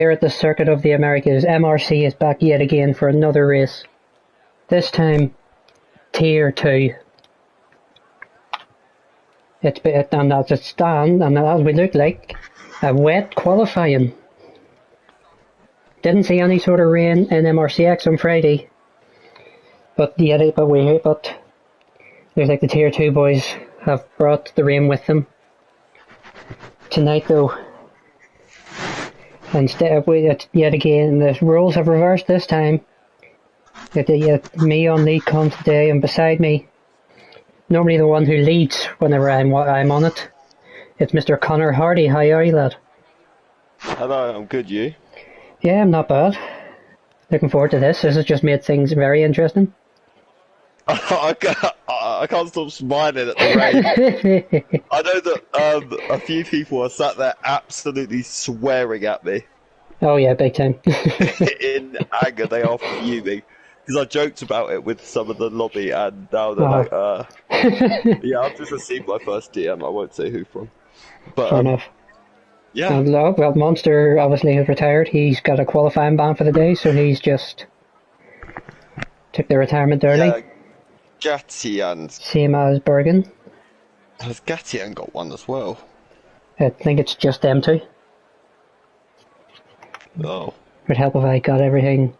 Here at the Circuit of the Americas, MRC is back yet again for another race. This time, Tier 2. And as it stands, and as we look like, a wet qualifying. Didn't see any sort of rain in MRCX on Friday, but there's like the Tier 2 boys have brought the rain with them. Tonight though, instead yet again, the rules have reversed this time. Me on lead comes today, and beside me, normally the one who leads whenever I'm on it, it's Mr. Connor Hardy. How are you, lad? Hello, I'm good, you? Yeah, I'm not bad. Looking forward to this. This has just made things very interesting. I can't stop smiling at the rain. I know that a few people are sat there absolutely swearing at me. Oh yeah, big time. In anger, they are fuming. Because I joked about it with some of the lobby, and now they're like, yeah, I've just received my first DM. I won't say who from. But, fair enough. Yeah. Well, Monster obviously has retired. He's got a qualifying ban for the day, so he's just took the retirement early. Yeah, Gatian. Same as Bergen. Has Gatian got one as well? I think it's just them two. Oh. Would help if I got everything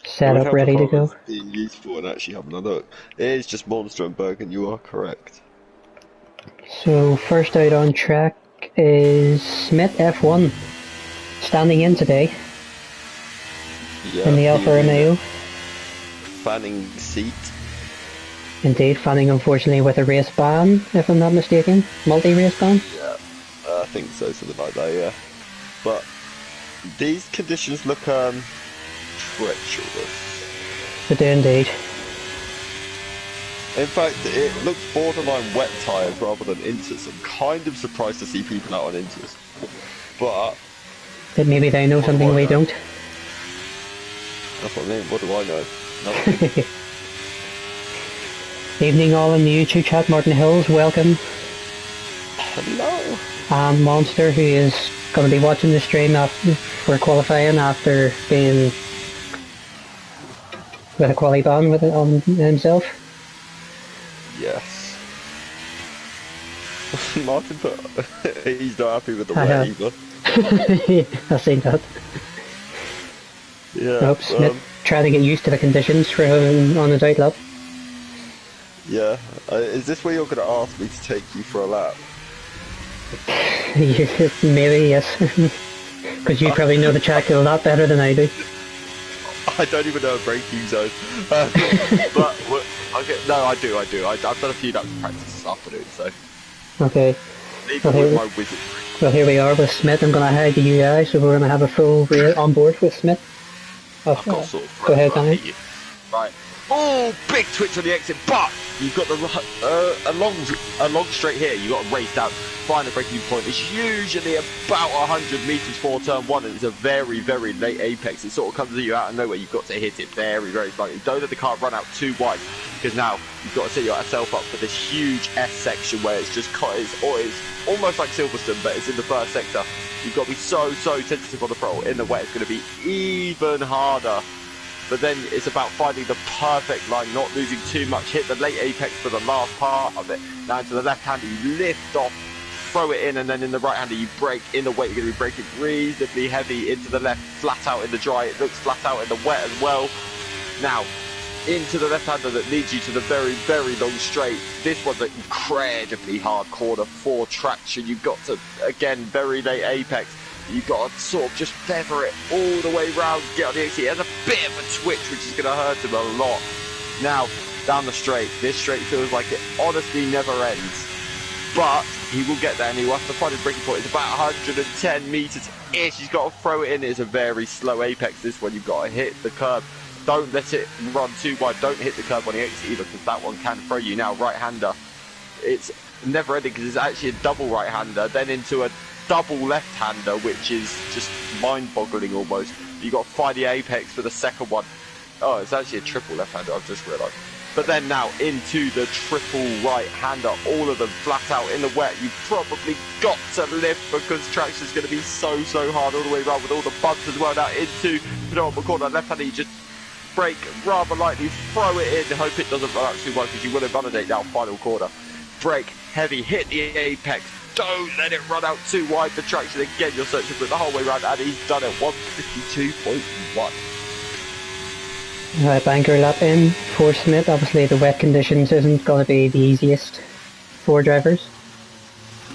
set up, ready to go. Being useful and actually having a look. It is just Monster and Bergen, you are correct. So, first out on track is Smith F1, standing in today in the Alfa Romeo. Fanning seat. Indeed, Fanning unfortunately with a race ban, if I'm not mistaken. Multi-race ban? Yeah, I think so, something like that, yeah. But these conditions look treacherous. They do indeed. In fact, it looks borderline wet tyres rather than inters. I'm kind of surprised to see people out on inters. But maybe they know something we don't. That's what I mean. What do I know? Nothing. Evening all in the YouTube chat. Martin Hills, welcome. Hello. And Monster, who is going to be watching the stream for qualifying after being with a quali ban with it on himself. Yes. Martin put he's not happy with the wet either. I've seen that. Yeah. Nope, Smith trying to get used to the conditions for him on his out lap. Yeah. Is this where you're going to ask me to take you for a lap? Maybe, yes. Because you probably know the track a lot better than I do. I don't even know a braking zone. But okay, no, I do. I've done a few laps of practice this afternoon, so. Okay. Even with my wizardry. Well, here we are with Smith. I'm going to hide the UI, so we're going to have a full race on board with Smith. I've got sort of go ahead, Danny. Right. Oh, big twitch on the exit, but you've got the a long straight here. You've got to race down. Final braking point is usually about 100 meters for turn one, and it's a very, very late apex. It sort of comes to you out of nowhere. You've got to hit it very, very slightly. Don't let the car run out too wide, because now you've got to set yourself up for this huge S section where it's just it's almost like Silverstone, but it's in the first sector. You've got to be so sensitive on the throttle. In the wet, it's going to be even harder. But then it's about finding the perfect line, not losing too much. Hit the late apex for the last part of it. Now into the left-hander, you lift off, throw it in, and then in the right-hander, you brake. In the wet, you're going to be braking reasonably heavy into the left, flat out in the dry. It looks flat out in the wet as well. Now, into the left-hander that leads you to the very, very long straight. This one's an incredibly hard corner for traction. You've got to, again, very late apex. You've got to sort of just feather it all the way round, get on the exit. It has a bit of a twitch, which is going to hurt him a lot. Now, down the straight. This straight feels like it honestly never ends. But he will get there, and he will have to find his braking point. It's about 110 meters-ish. He's got to throw it in. It's a very slow apex, this one. You've got to hit the curb. Don't let it run too wide. Don't hit the curb on the exit either, because that one can throw you. Now, right-hander. It's never ending, because it's actually a double right-hander, then into a double left-hander, which is just mind-boggling almost. You've got to find the apex for the second one. Oh, it's actually a triple left-hander, I've just realised. But then now into the triple right-hander, all of them flat out in the wet. You've probably got to lift because traction's going to be so hard all the way around with all the bumps as well. Now into penultimate corner, left-hander, you just brake rather lightly, throw it in, hope it doesn't run out too much because you will invalidate now final corner. Brake heavy, hit the apex, don't let it run out too wide for traction. Again, you're searching for it the whole way around, and he's done it, 152.1. Right, banker lap in for Smith. Obviously the wet conditions isn't going to be the easiest for drivers.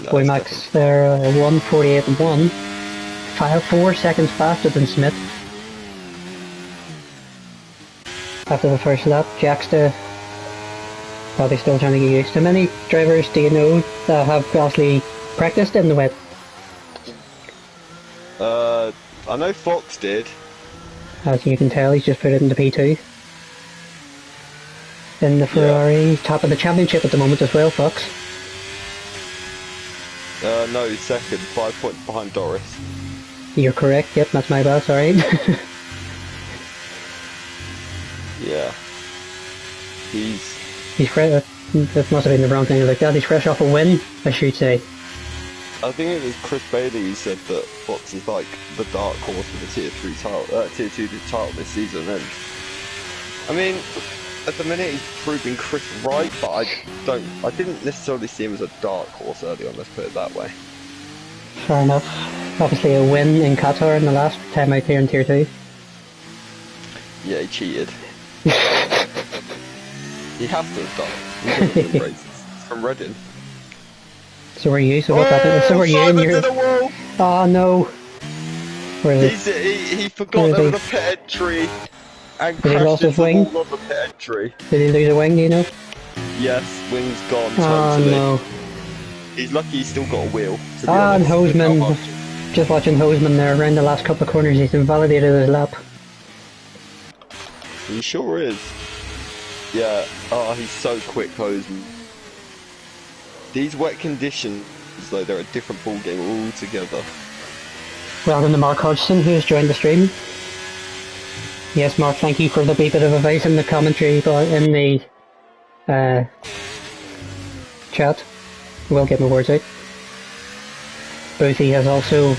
No, Boy Max there, 1:48.1, 4 seconds faster than Smith. After the first lap, Jack's probably still trying to get used. How many drivers do you know that have actually practiced in the wet? I know Fox did. As you can tell, he's just put it into P2. In the Ferrari, top of the championship at the moment as well, Fox. No, he's second, 5 points behind Doris. You're correct, yep, that's my bad, sorry. Yeah. He's fresh, that must have been the wrong thing like that, he's fresh off a win, I should say. I think it was Chris Bailey who said that Fox is like the dark horse for the Tier 3 title, Tier 2 title this season, and I mean, at the minute he's proving Chris right, but I didn't necessarily see him as a dark horse early on, let's put it that way. Fair enough. Obviously a win in Qatar in the last time out here in Tier 2. Yeah, he cheated. He has to have done it. He doesn't embrace it. It's from Reading. So were you, so what happened? So were you and you're... Oh no! Where is it? He forgot there was a pit entry and Did he crashed lost his into wing? the wall of the pit entry. Did he lose a wing, do you know? Yes, wing's gone Oh totally. no. He's lucky he's still got a wheel, to be And honest. Hoseman, just watching Hoseman there around the last couple of corners, he's invalidated his lap. He sure is. Yeah, oh, he's so quick, Hoseman. These wet conditions, though, they're a different ball game altogether. Well done to Mark Hodgson, who's joined the stream. Yes, Mark, thank you for the wee bit of advice in the commentary, but in the chat. We'll get my words out. Boothie has also,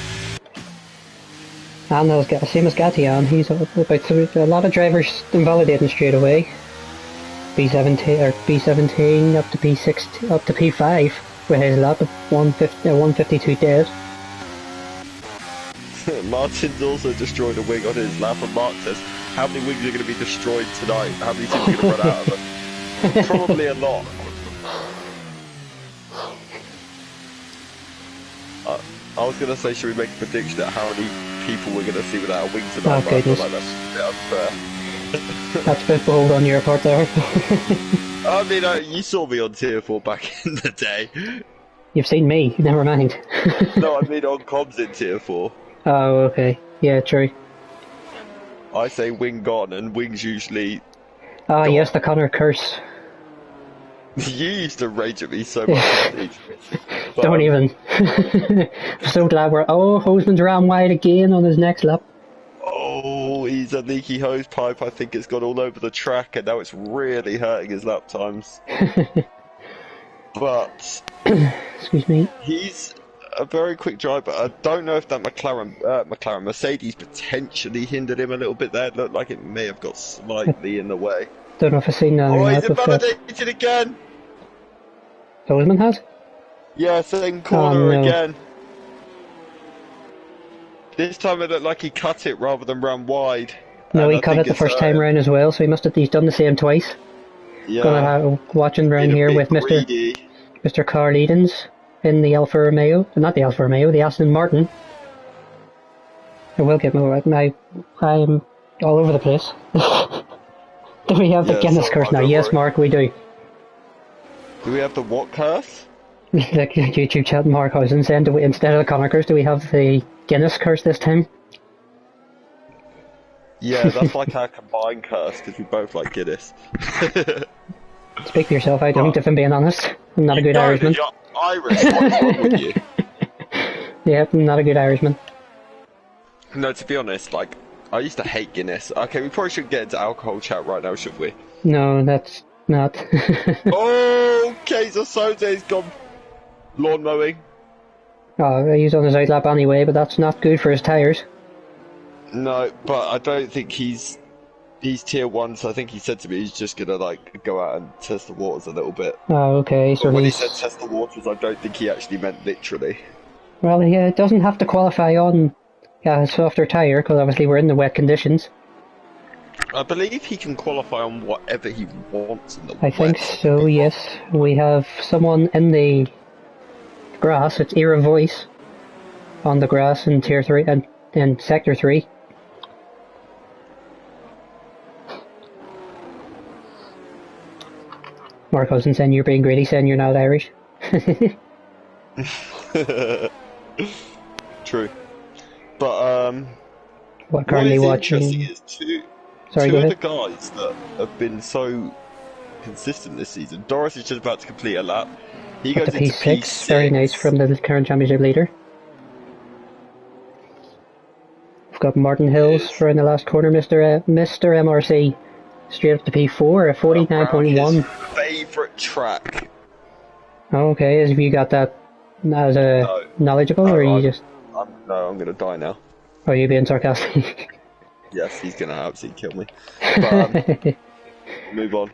and has got the same as Gatian. He's about a lot of drivers invalidating straight away. B17 up to P6 up to P5 with his lap at 152 dead. Martin's also destroyed a wing on his lap, and Mark says, how many wings are going to be destroyed tonight? How many teams are going to run out of them? Probably a lot. I was going to say, should we make a prediction at how many people we're going to see without a wing tonight? Oh, goodness. Like that's a bit unfair. That's a bit bold on your part there. I mean, you saw me on Tier 4 back in the day. You've seen me, never mind. No, I mean on comms in Tier 4. Oh, okay. Yeah, true. I say wing gone, and wings usually... Ah, gone. yes, the Connor curse. You used to rage at me so much. But, Don't even. So glad we're... Oh, Hoseman's ran wide again on his next lap. Oh, he's a leaky hose pipe. I think it's gone all over the track, and now it's really hurting his lap times. But... Excuse me. He's a very quick driver. I don't know if that Mercedes potentially hindered him a little bit there. It looked like it may have got slightly in the way. Don't know if I've seen that. Oh, he's invalidated again! Hoseman has? Yeah, same corner no. again. This time it looked like he cut it rather than ran wide. No, And he I cut think it the first time round as well, so he's done the same twice. Yeah. Gonna watching round here with Mr. Carl Edens in the Alfa Romeo, not the Alfa Romeo, the Aston Martin. I will get I'm all over the place. Do we have the Guinness curse now? Yes, Mark, we do. Do we have the what curse? Like YouTube chat, Mark Housen saying, instead of the Connor curse, do we have the Guinness curse this time? Yeah, that's like our combined curse, because we both like Guinness. Speak for yourself, I don't, if I'm being honest. I'm not a good Irishman. You're Irish, what's wrong with you? Yeah, I'm not a good Irishman. No, to be honest, like, I used to hate Guinness. Okay, we probably shouldn't get into alcohol chat right now, should we? No, that's Not. Oh, Kaiser Soze's gone lawn mowing. Oh, he's on his outlap anyway, but that's not good for his tyres. No, but I don't think he's tier 1, so I think he said to me he's just gonna like go out and test the waters a little bit. Oh, okay, so But when he he's... said test the waters, I don't think he actually meant literally. Well, he doesn't have to qualify on a softer tyre, because obviously we're in the wet conditions. I believe he can qualify on whatever he wants in the I think so, yes. We have someone in the grass, it's Era Voice, on the grass in Tier 3, and in Sector 3. Mark Hudson saying you're being greedy, saying you're not Irish. True. But, what currently what is watching... interesting is two of the guys that have been so consistent this season. Doris is just about to complete a lap. He goes into into P6, P6. very nice from the current championship leader. We've got Martin Hills for in the last corner, Mr. MRC. Straight up to P4 at 49.1. His favourite track. Okay, have you got that as a knowledgeable, or are you just... No, I'm going to die now. Are you being sarcastic? Yes, he's going to absolutely kill me. But, move on.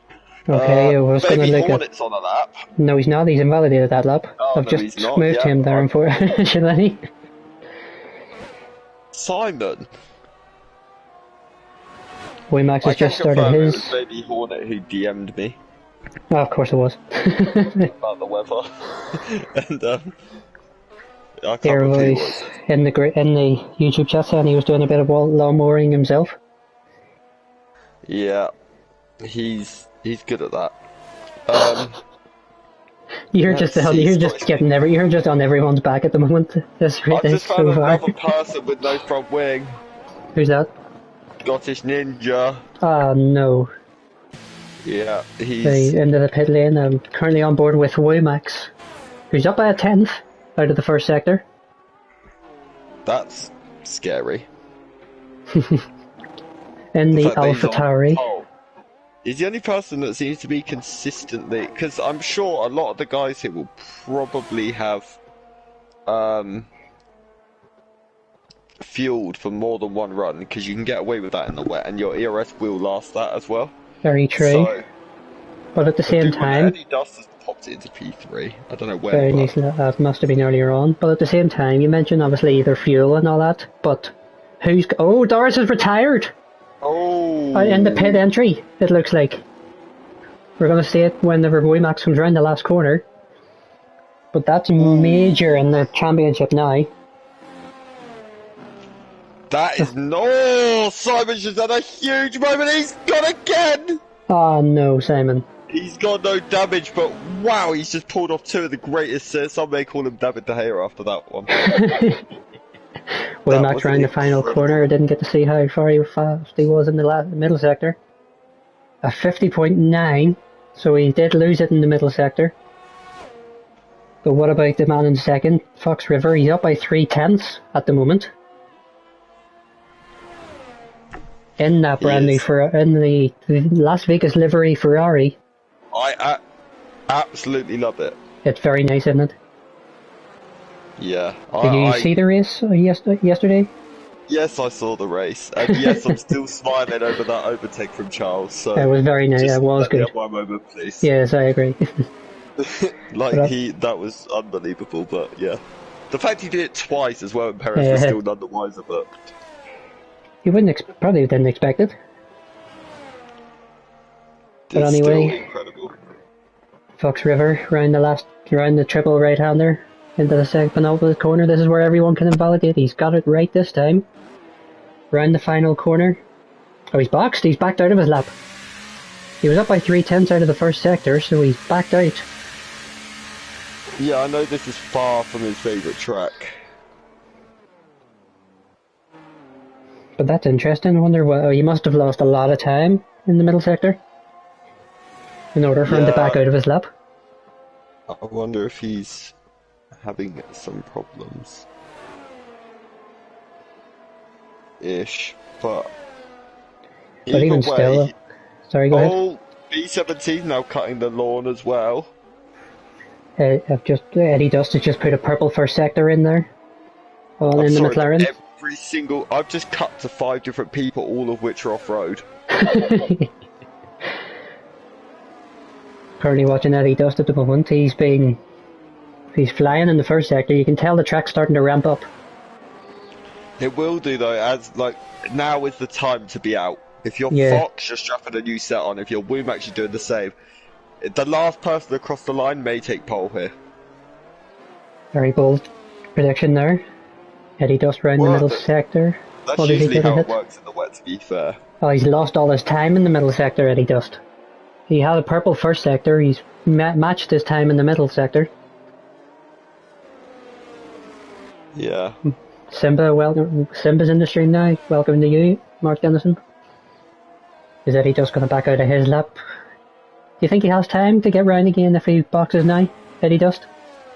Okay, I was going to look Hornet's on a lap. No, he's not. He's invalidated that lap. I've just moved him there, unfortunately. Simon. Max has just started his... It was maybe Hornet who DM'd me. Oh, of course it was. About the weather. And, I can't remember who it was. In the YouTube chat saying he was doing a bit of lawn mowing himself. Yeah, he's good at that. You're just on everyone's back at the moment. I just found another person with no front wing. Who's that? Scottish Ninja. Oh no. Yeah, he's into the pit lane. I'm currently on board with Max, who's up by a 10th out of the first sector. That's scary. In the AlphaTauri. He's the only person that seems to be consistently, because I'm sure a lot of the guys here will probably have fueled for more than one run, because you can get away with that in the wet, and your ERS will last that as well. Very true. So, but at the same time, Eddie Dust has popped it into P3. I don't know when. Very nicely. That must have been earlier on. But at the same time, you mentioned obviously either fuel and all that. But who's? Oh, Doris is retired. Oh. In the pit entry, it looks like. We're gonna see it whenever Max comes around the last corner. But that's major in the championship now. That is no. Simon's just had a huge moment. He's gone again. Oh no, Simon. He's got no damage, but wow, he's just pulled off two of the greatest. Some may call him David De Gea after that one. Max around the final corner. I didn't get to see how fast he was in the middle sector. A 50.9, so he did lose it in the middle sector. But what about the man in second, Fox River? He's up by 3/10 at the moment. In that brand new in the Las Vegas livery Ferrari. I absolutely love it. It's very nice, isn't it? Yeah. Did you see the race yesterday? Yes, I saw the race, and yes, I'm still smiling over that overtake from Charles. So it was very nice. It was good. One moment, please. Yes, I agree. That was unbelievable. But yeah, the fact he did it twice as well, and Perez was still none the wiser. But he probably didn't expect it. But anyway, incredible. Fox River round the triple right-hander into the second penultimate corner. This is where everyone can invalidate. He's got it right this time. Round the final corner. Oh, he's boxed. He's backed out of his lap. He was up by 3/10 out of the first sector, so he's backed out. Yeah, I know this is far from his favourite track. But that's interesting. I wonder he must have lost a lot of time in the middle sector in order for him to back out of his lap. I wonder if he's having some problems. But even still... Sorry, go ahead. B17 now cutting the lawn as well. Eddie Dust has just put a purple first sector in there. All in the McLaren. Every single... I've just cut to 5 different people, all of which are off-road. Currently watching Eddie Dust at the moment. He's flying in the first sector. You can tell the track's starting to ramp up. It will do though, as like now is the time to be out. If you're Fox, you're strapping a new set on. If you're Womack, you're doing the same. The last person across the line may take pole here. Very bold prediction there. Eddie Dust round the middle sector. That's usually how it works in the wet, to be fair. Oh, he's lost all his time in the middle sector, Eddie Dust. He had a purple first sector. He's matched his time in the middle sector. Yeah. Simba's in the stream now. Welcome to you, Mark Dennison. Is Eddie just going to back out of his lap? Do you think he has time to get round again if he boxes now? Eddie Dust?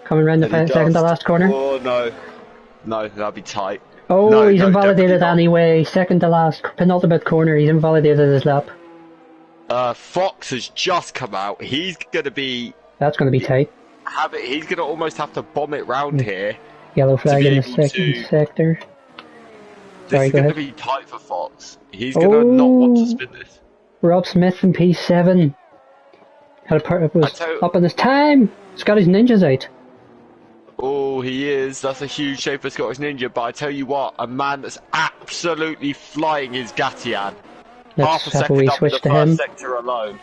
Coming round the second to last corner? Oh, no. No, that'd be tight. Oh, no, he's invalidated anyway. Second to last, penultimate corner. He's invalidated his lap. Fox has just come out. He's going to be... That's going to be tight. He's going to almost have to bomb it round here. Yellow flag in the second sector. This is going to be tight for Fox. He's going to not want to spin this. Rob Smith in P7. Was up in his time. He's got his ninjas out. Oh, he is. That's a huge shape for Scottish Ninja. But I tell you what, a man that's absolutely flying his Gatian. Half a second up in the first sector alone.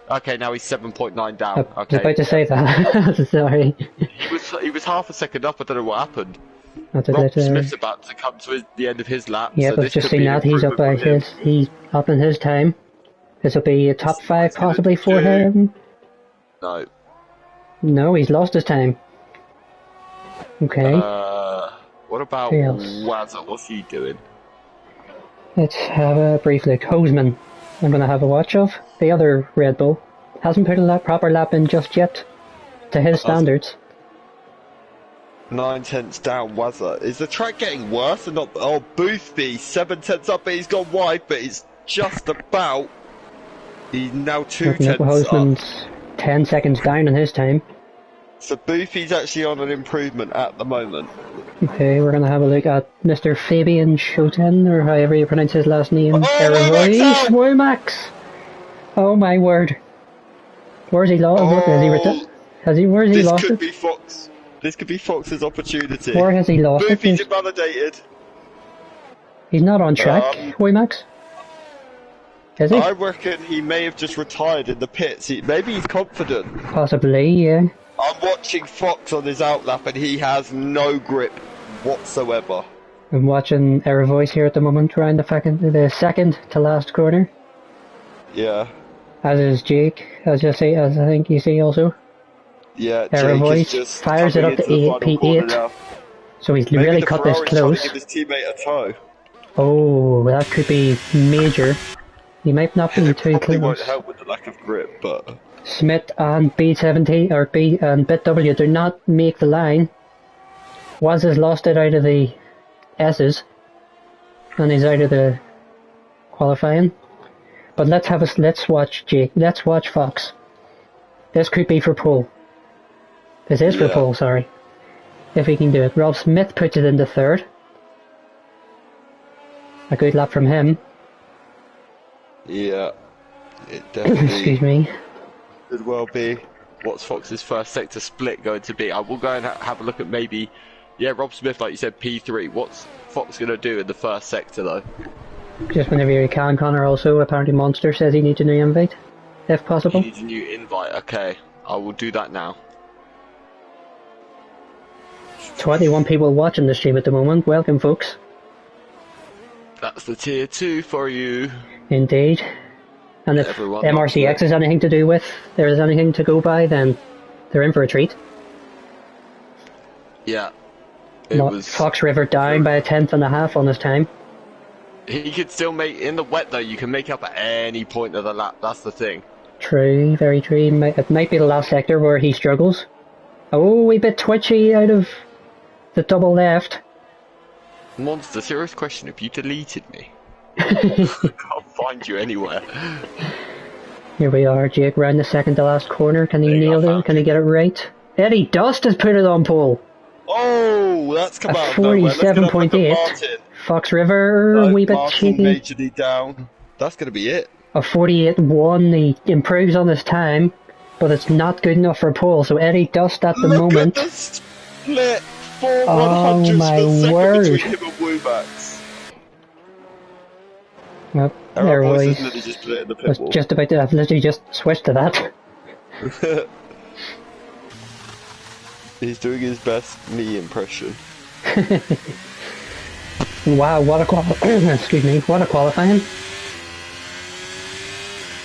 Okay, now he's 7.9 down. I was about to say that. Sorry. He was half a second up. I don't know what happened. Rob Smith's about to come to the end of his lap. Yeah, but I've just seen that. He's up in his time. This will be a top 5 possibly for him. No. No, he's lost his time. Okay. What about Wazza? What's he doing? Let's have a brief look. Hoseman, I'm going to have a watch of. The other Red Bull hasn't put a proper lap in just yet, to his standards. 9/10 down, Wazza. Is the track getting worse or not? Oh, Boothby, 7/10 up, but he's gone wide, but he's just about. He's now 2/10 up. Hoseman's 10 seconds down in his time. So Boothby's actually on an improvement at the moment. Okay, we're going to have a look at Mr. Fabian Schoten, or however you pronounce his last name. Womax! Oh my word. Where's he lost? Where's he lost it? This could be Fox. This could be Fox's opportunity. Where has he lost it? Boothby's invalidated. He's not on track, Womax? Is he? I reckon he may have just retired in the pits. Maybe he's confident. Possibly, yeah. I'm watching Fox on his outlap and he has no grip whatsoever. I'm watching Error Voice here at the moment, around the second to last corner. Yeah. As is Jake, as I think you see also. Yeah, Error Jake Voice just fires it up to P8. So he's really cut this close. Give his teammate a toe. Oh, that could be major. He might not be too close. Won't help with the lack of grip, but Smith and B70 or B and BitW do not make the line. Waz has lost it out of the S's, and he's out of the qualifying. But let's watch Jake. Let's watch Fox. This could be for pole. This is for pole. Sorry, if he can do it. Rob Smith puts it into third. A good lap from him. Yeah, it definitely. Excuse me. Could well be. What's Fox's first sector split going to be? I will go and have a look at maybe. Yeah, Rob Smith, like you said, P3. What's Fox going to do in the first sector though? Just whenever you can, Connor. Also, apparently Monster says he needs a new invite, if possible. He needs a new invite. Okay, I will do that now. 21 people watching the stream at the moment. Welcome, folks. That's the tier 2 for you. Indeed. And if MRCX has anything to do with, there is anything to go by, then they're in for a treat. Yeah. Fox River down by 1/10.5 on his time. He could still make, in the wet though, you can make up at any point of the lap, that's the thing. True, very true. It might be the last sector where he struggles. Oh, wee bit twitchy out of the double left. Monster, serious question, have you deleted me? I can't find you anywhere. Here we are, Jake, round the second to last corner. Can he nail it? Can he get it right? Eddie Dust has put it on pole. Oh, that's come A out of nowhere. Let's get a look at 47.8. Martin. Fox River, a wee bit Martin cheeky. majorly down. That's going to be it. A 48.1. He improves on his time, but it's not good enough for pole. So Eddie Dust at the Look moment. at the split. 4 Oh 100s my per second word. between him and Womax. Well, Our there voice was. isn't it just put it in the I pit was wall. just about to. I've literally just switched to that. He's doing his best me impression. Wow, what a excuse me, what a qualifying.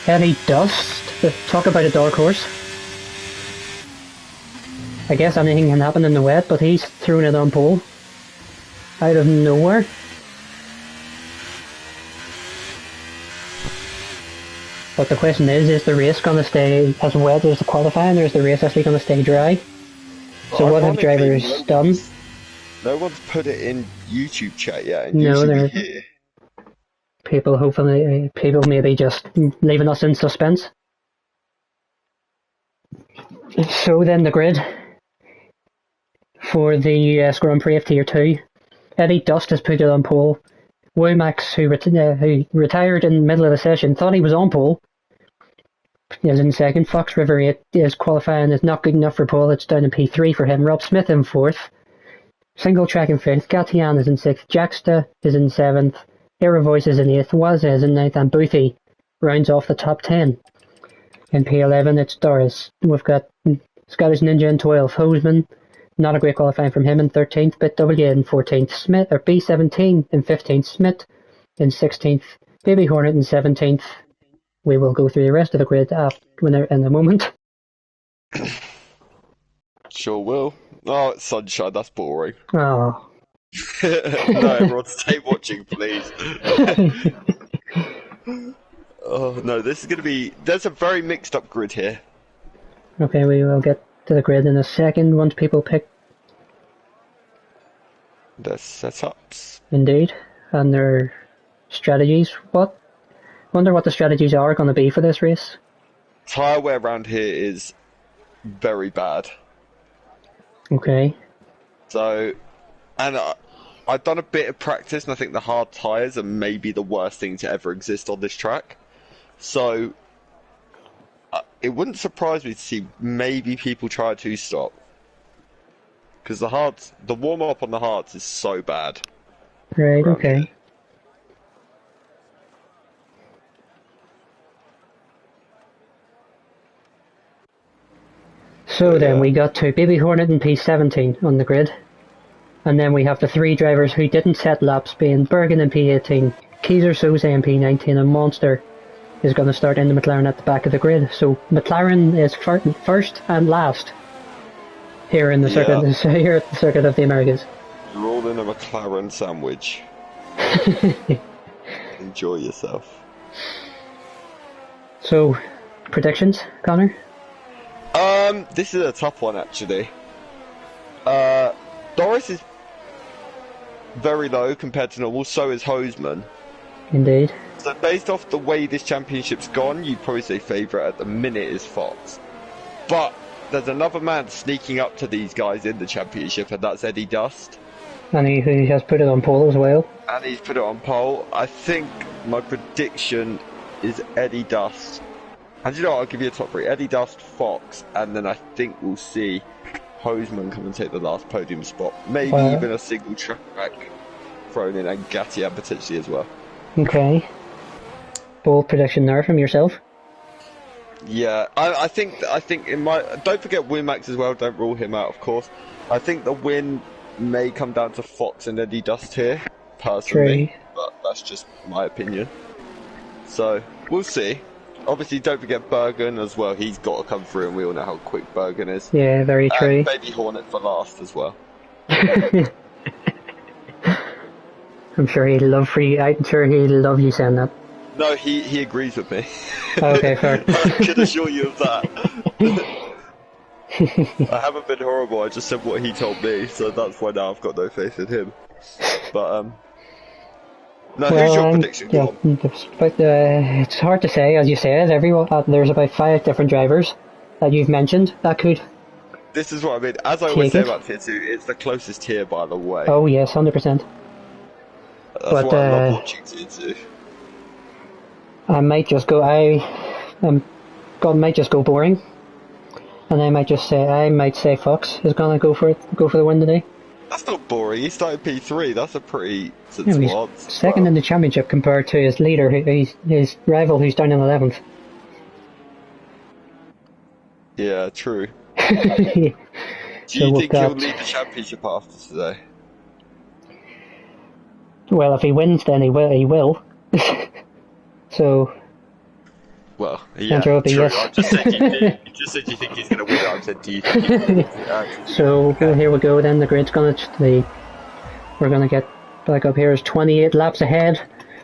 Eddie Dust, talk about a dark horse. I guess anything can happen in the wet, but he's thrown it on pole. Out of nowhere. But the question is the race going to stay as wet as the qualifying, or is the race actually going to stay dry? So what have drivers done? No one's put it in YouTube chat yet, and No, you they're should be here. people maybe just leaving us in suspense. So then the grid for the US Grand Prix of Tier 2. Eddie Dust has put it on pole. Womax, who retired in the middle of the session, thought he was on pole. Is in second. Fox River 8 is qualifying, is not good enough for pole. It's down in P3 for him. Rob Smith in fourth. Single track in fifth. Gatian is in sixth. Jacksta is in seventh. Era Voice is in eighth. Waza is in ninth. And Boothie rounds off the top 10. In P11, it's Doris. We've got Scottish Ninja in 12th. Hoseman, not a great qualifying from him in 13th. BitW in 14th. Smith, or B17 in 15th. Smith in 16th. Baby Hornet in 17th. We will go through the rest of the grid when they're in a moment. Sure will. Oh, it's sunshine, that's boring. Oh. No, everyone stay watching, please. Oh, no, this is going to be... There's a very mixed up grid here. Okay, we will get to the grid in a second once people pick. Their setups. Indeed. And their strategies. Wonder what the strategies are going to be for this race. Tyre wear around here is very bad. Okay. So, and I've done a bit of practice, and I think the hard tyres are maybe the worst thing to ever exist on this track. So, it wouldn't surprise me to see maybe people try a two-stop. Because the warm-up on the hards is so bad. Right, okay. Here. So then we got to Baby Hornet and P17 on the grid. And then we have the three drivers who didn't set laps, being Bergen in P18, Keyser Soze in P19, and Monster is going to start in the McLaren at the back of the grid. So McLaren is first and last here in the circuit, here at the Circuit of the Americas. You're all in a McLaren sandwich. Enjoy yourself. So, predictions, Connor? This is a tough one actually. Doris is very low compared to normal, so is Hoseman. Indeed. So based off the way this championship's gone, you'd probably say favourite at the minute is Fox. But there's another man sneaking up to these guys in the championship, and that's Eddie Dust. And he has put it on pole as well. And he's put it on pole. I think my prediction is Eddie Dust. And you know what, I'll give you a top three. Eddie Dust, Fox, and then I think we'll see Hoseman come and take the last podium spot. Maybe even a single track thrown in, and Gatian potentially as well. Okay. Bold prediction there from yourself. Yeah, I think in my... Don't forget Womax as well, don't rule him out, of course. I think the win may come down to Fox and Eddie Dust here, personally. True. But that's just my opinion. So, we'll see. Obviously, don't forget Bergen as well. He's got to come through, and we all know how quick Bergen is. Yeah, very true. And Baby Hornet for last as well. I'm sure he'd love you saying that. No, he agrees with me. Okay, fair. I can assure you of that. I haven't been horrible, I just said what he told me, so that's why now I've got no faith in him. But, No, who's Well, your prediction? Go on. but it's hard to say, as you said. Everyone, there's about 5 different drivers that you've mentioned that could This is what I mean. As I always take say it. about tier 2, it's the closest tier, by the way. Oh yes, 100%. That's But why I love watching tier 2. I might just go. Might just go boring, and I might say Fox is gonna go for the win today. That's not boring. He started P3. That's a pretty Yeah, sensible he's answer. second in the championship compared to his leader, his rival, who's down in 11th. Yeah, true. So Do you we've think he'll got. lead the championship after today? Well, if he wins, then he will. He will. So. Well, yeah, Answer would be true. yes. I just said you said you think he's going to win. I said, do you think? So here we go. Then the grid's gonna. We're gonna get back up here. Is 28 laps ahead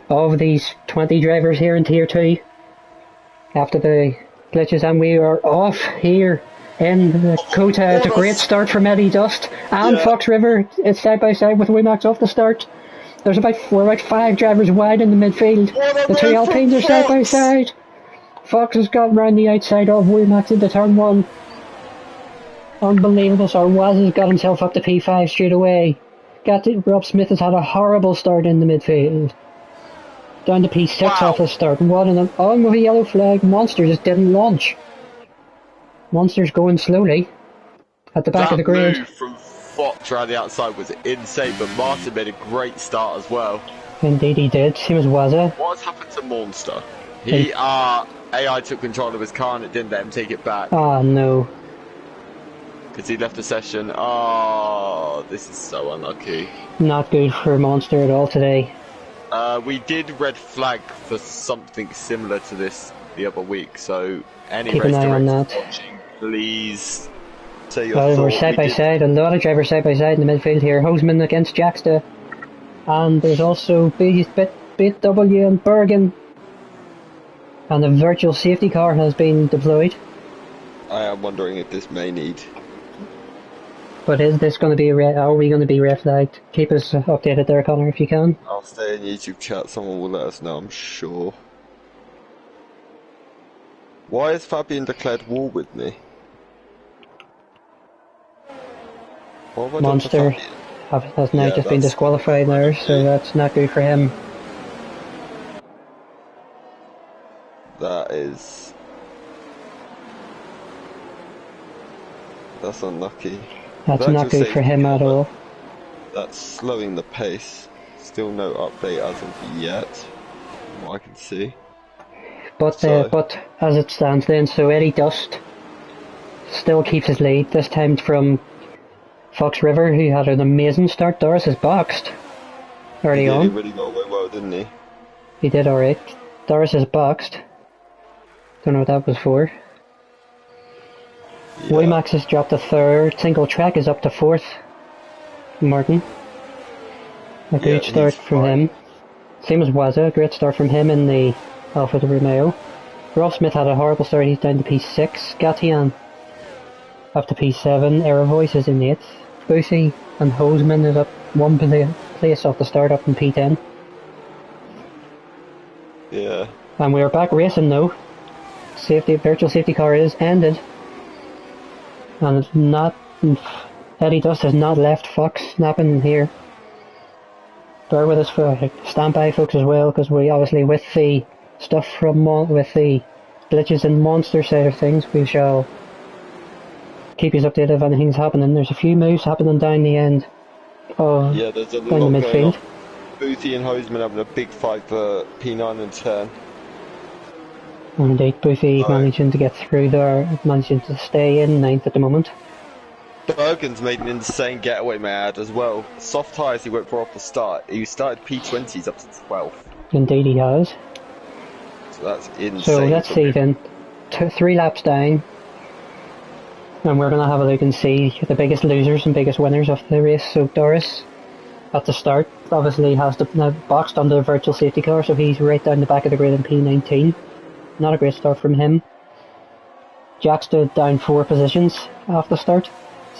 of these 20 drivers here in tier 2. After the glitches, and we are off here in the Kota. It's a great start from Eddie Dust and Fox River. It's side by side with Wimax off the start. We're about 5 drivers wide in the midfield. The 2 Alpines are side by side. Fox has gotten round the outside of Wimax into turn 1. Unbelievable. So Waz has got himself up to P5 straight away. Rob Smith has had a horrible start in the midfield. Down to P6 off the start. One of them on with a yellow flag. Monster just didn't launch. Monster's going slowly at the back of the grid. That move from Fox around the outside was insane, but Martin made a great start as well. Indeed he did. Same as Wazza. What's happened to Monster? AI took control of his car and it didn't let him take it back. Oh no. Because he left the session. Oh, this is so unlucky. Not good for Monster at all today. We did red flag for something similar to this the other week, so any Keep race an eye on directors that. watching, please say your Well, thought. we're side by side, a lot of drivers side by side in the midfield here. Hoseman against Jacksta. And there's also BW and Bergen. And a virtual safety car has been deployed. I am wondering if this may need. But is this going to be are we going to be red flagged? Keep us updated there, Connor, if you can. I'll stay in YouTube chat, someone will let us know, I'm sure. Why has Fabian declared war with me? What have I done to Monster Fabian? has now just been disqualified there, so that's not good for him. That's unlucky. That's not good for him at all. That's slowing the pace. Still no update as of yet, from what I can see. But as it stands then, so Eddie Dust still keeps his lead, this time from Fox River, who had an amazing start. Doris has boxed early on. He really got away well, didn't he? He did alright. Doris has boxed. Don't know what that was for. Yeah. Wimax has dropped to 3rd. Single Track is up to 4th. Martin. A good start from him. Same as Wazza, a great start from him in the Alfa Romeo. Rob Smith had a horrible start, he's down to P6. Gatian up to P7. Era Voice is in 8th. Boosie and Hoseman is up 1 place off the start, up in P10. Yeah. And we're back racing though. Virtual safety car is ended. And it's not. Eddie Dust has not left Fox snapping here. Bear with us for stand by, folks, as well, because we obviously, with the stuff from with the glitches and monster side of things, we shall keep you updated if anything's happening. There's a few moves happening down the end of there's a down the midfield. Boothie and Hoseman having a big fight for P9 and 10. And indeed, Boothie managing to get through there, managing to stay in 9th at the moment. Bergen's made an insane getaway, may I add, as well. Soft tyres he went for off the start. He started P20s up to 12th. Indeed he has. So that's insane. So let's see then. 3 laps down. And we're going to have a look and see the biggest losers and biggest winners of the race. So Doris, at the start, obviously has boxed under the virtual safety car, so he's right down the back of the grid in P19. Not a great start from him. Jack stood down 4 positions off the start.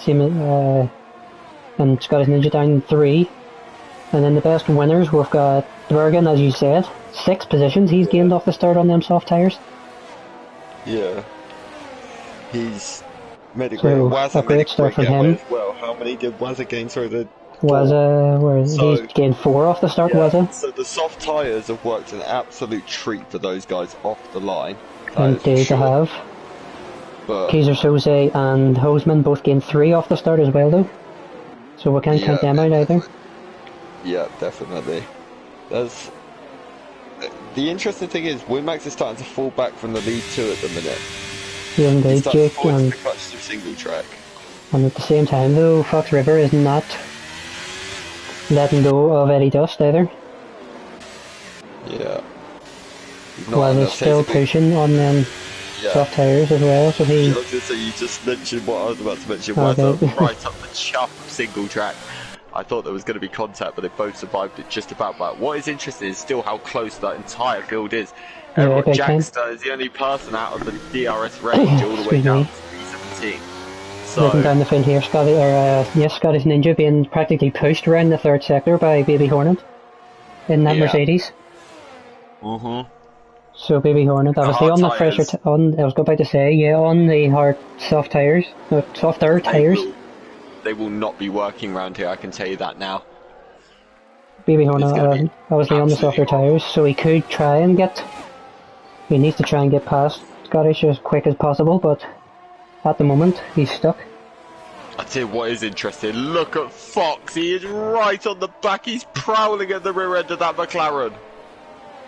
And Scottish Ninja down 3. And then the best winners, we've got Bergen, as you said, 6 positions he's gained off the start on them soft tyres. Yeah. He's made a So, a great start from him. As well. How many did Wazza gain? Sorry, he's gained 4 off the start, Wazza. So the soft tyres have worked an absolute treat for those guys off the line. Indeed they have. But Kaiser Soze and Hoseman both gained 3 off the start as well though. So we can't count them out either. Yeah, definitely. There's... The interesting thing is, Winmax is starting to fall back from the lead 2 at the minute. Yeah, indeed, Jake, and... the single track. And at the same time though, Fox River is not letting go of Eddie Dust either. Yeah. Well, he's still pushing on them soft tyres as well, so he... So you just mentioned what I was about to mention, right up the chuff single track. I thought there was going to be contact, but they both survived it just about. But what is interesting is still how close that entire field is. Jackster is the only person out of the DRS range all the way down to P17. So, looking down the field here, Scotty's Ninja being practically pushed around the 3rd sector by Baby Hornet in that Mercedes. So Baby Hornet, obviously on the fresher, I was about to say, on the hard soft tyres, softer tyres. They will not be working around here, I can tell you that now. Baby Hornet, obviously on the softer tyres, so he needs to try and get past Scottish as quick as possible, but at the moment, he's stuck. I tell you what is interesting, look at Fox, he is right on the back, he's prowling at the rear end of that McLaren.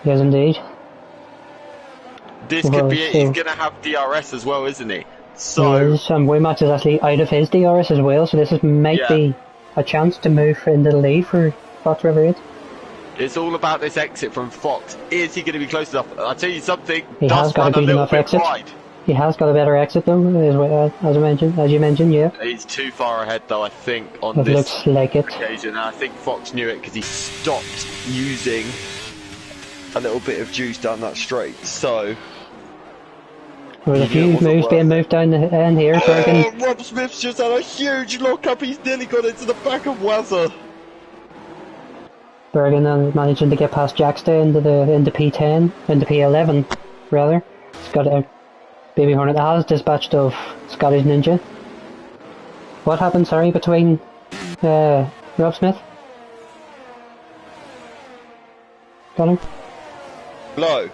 Yes, indeed. This could be it, he's going to have DRS as well, isn't he? So, he is, and Waymax is actually out of his DRS as well, so this might be a chance to move into the lead for Fox River 8. It's all about this exit from Fox. Is he going to be close enough? I'll tell you something, he has got a good enough exit. He has got a better exit though, as you mentioned, yeah. He's too far ahead though, I think, on it this looks like it. occasion. And I think Fox knew it because he stopped using a little bit of juice down that straight. So there was a few moves being moved down the end here. Rob Smith's just had a huge lock up. He's nearly got into the back of Wazza. Bergen managing to get past Jackster into P10, into P11 rather. He's got a Baby Hornet has dispatched of Scottish Ninja. What happened, sorry, between Rob Smith? Connor? Hello.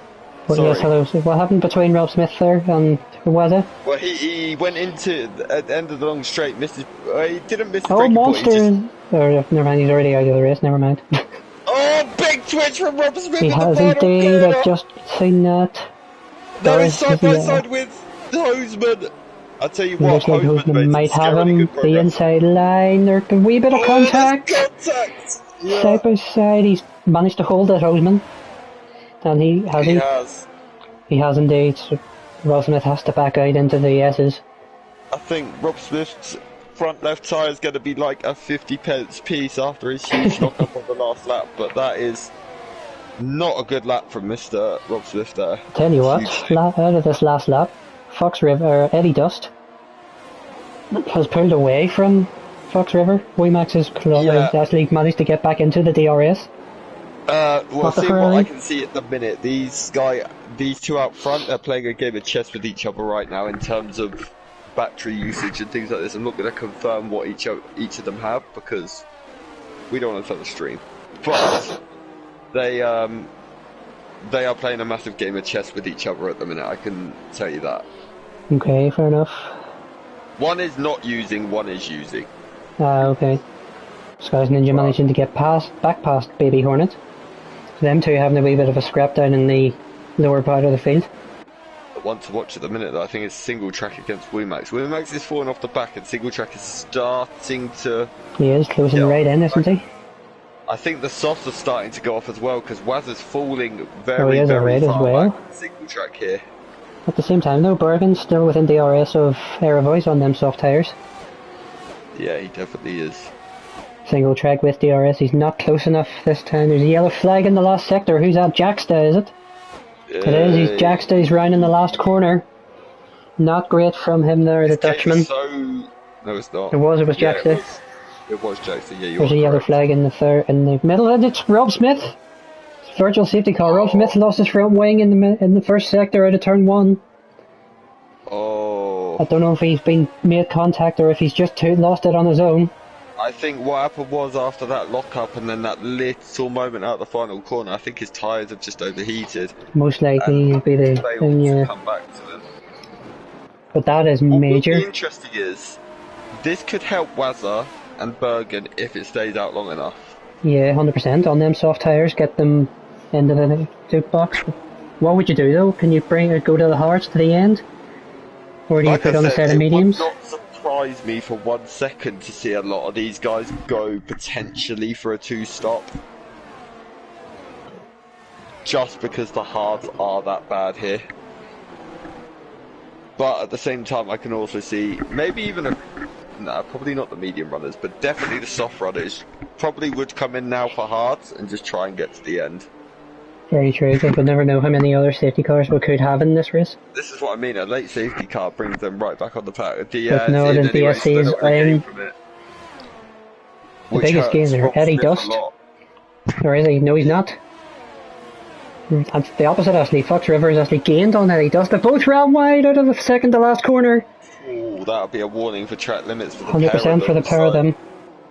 Yes, hello. So what happened between Rob Smith there and Wazza? Well, he went into at the end of the long straight, he didn't miss the breaking Monster! Point. Never mind, he's already out of the race, never mind. Oh, big twitch from Rob Smith! He has indeed, I've just seen that. No, he's side by side with Hoseman. I'll tell you what, looks like Hoseman might have him the inside line. There's a wee bit of contact. Yeah. Side by side, he's managed to hold it, Hoseman. And he has indeed. So Rob Smith has to back out into the S's. I think Rob Smith's front left tyre is going to be like a 50p piece after his huge knock up on the last lap, but that is not a good lap from Mr. Rob Smith there. Tell you what, out of this last lap, Fox River, Eddie Dust has pulled away from Fox River. Waymax has actually managed to get back into the DRS. Well, see what I can see at the minute, these two out front, they're playing a game of chess with each other right now in terms of battery usage and things like this. I'm not going to confirm what each of them have because we don't want to tell the stream. But they are playing a massive game of chess with each other at the minute, I can tell you that. Okay, fair enough. One is not using, one is using. Okay. Scottish Ninja managing to get back past Baby Hornet. Them two having a wee bit of a scrap down in the lower part of the field. The one to watch at the minute, though, I think is single track against Waymax. Waymax is falling off the back, and single track is starting to. He is closing right in, isn't he? I think the softs are starting to go off as well because Waz is falling very far back. Single track here. At the same time, though, Bergen's still within DRS of Air Voice on them soft tyres. Yeah, he definitely is. Single track with DRS, he's not close enough this time. There's a yellow flag in the last sector. Who's that? Jackster, is it? It is, Jackster, he's round in the last corner. Not great from him there, the Dutchman. No, it's not. It was Jackster. It was Jackster, yeah, There's a yellow flag in the middle, and it's Rob Smith. Virtual safety car. Rob Smith lost his front wing in the first sector out of turn 1. Oh. I don't know if he's been made contact or if he's just lost it on his own. I think what happened was after that lock-up and then that little moment out the final corner, I think his tyres have just overheated. Most likely it'll be the thing, yeah. Come back to them. But that is What major. will be interesting is, this could help Wazza and Bergen if it stays out long enough. Yeah, 100% on them soft tyres, get them into the tube box. What would you do though? Can you go to the hards to the end? Or do you put on a set of mediums? It would not surprise me for 1 second to see a lot of these guys go potentially for a 2-stop. Just because the hards are that bad here. But at the same time I can also see, maybe even probably not the medium runners, but definitely the soft runners probably would come in now for hards and just try and get to the end. Very true, because we'll never know how many other safety cars we could have in this race. This is what I mean, a late safety car brings them right back on the pack. But no, the DSC is in. The biggest gainer, Eddie Dust. Or is he? No, he's not. And the opposite actually, Fox Rivers actually gained on Eddie Dust. They both ran wide out of the second to last corner. Ooh, that would be a warning for track limits for the 100% for the pair of them.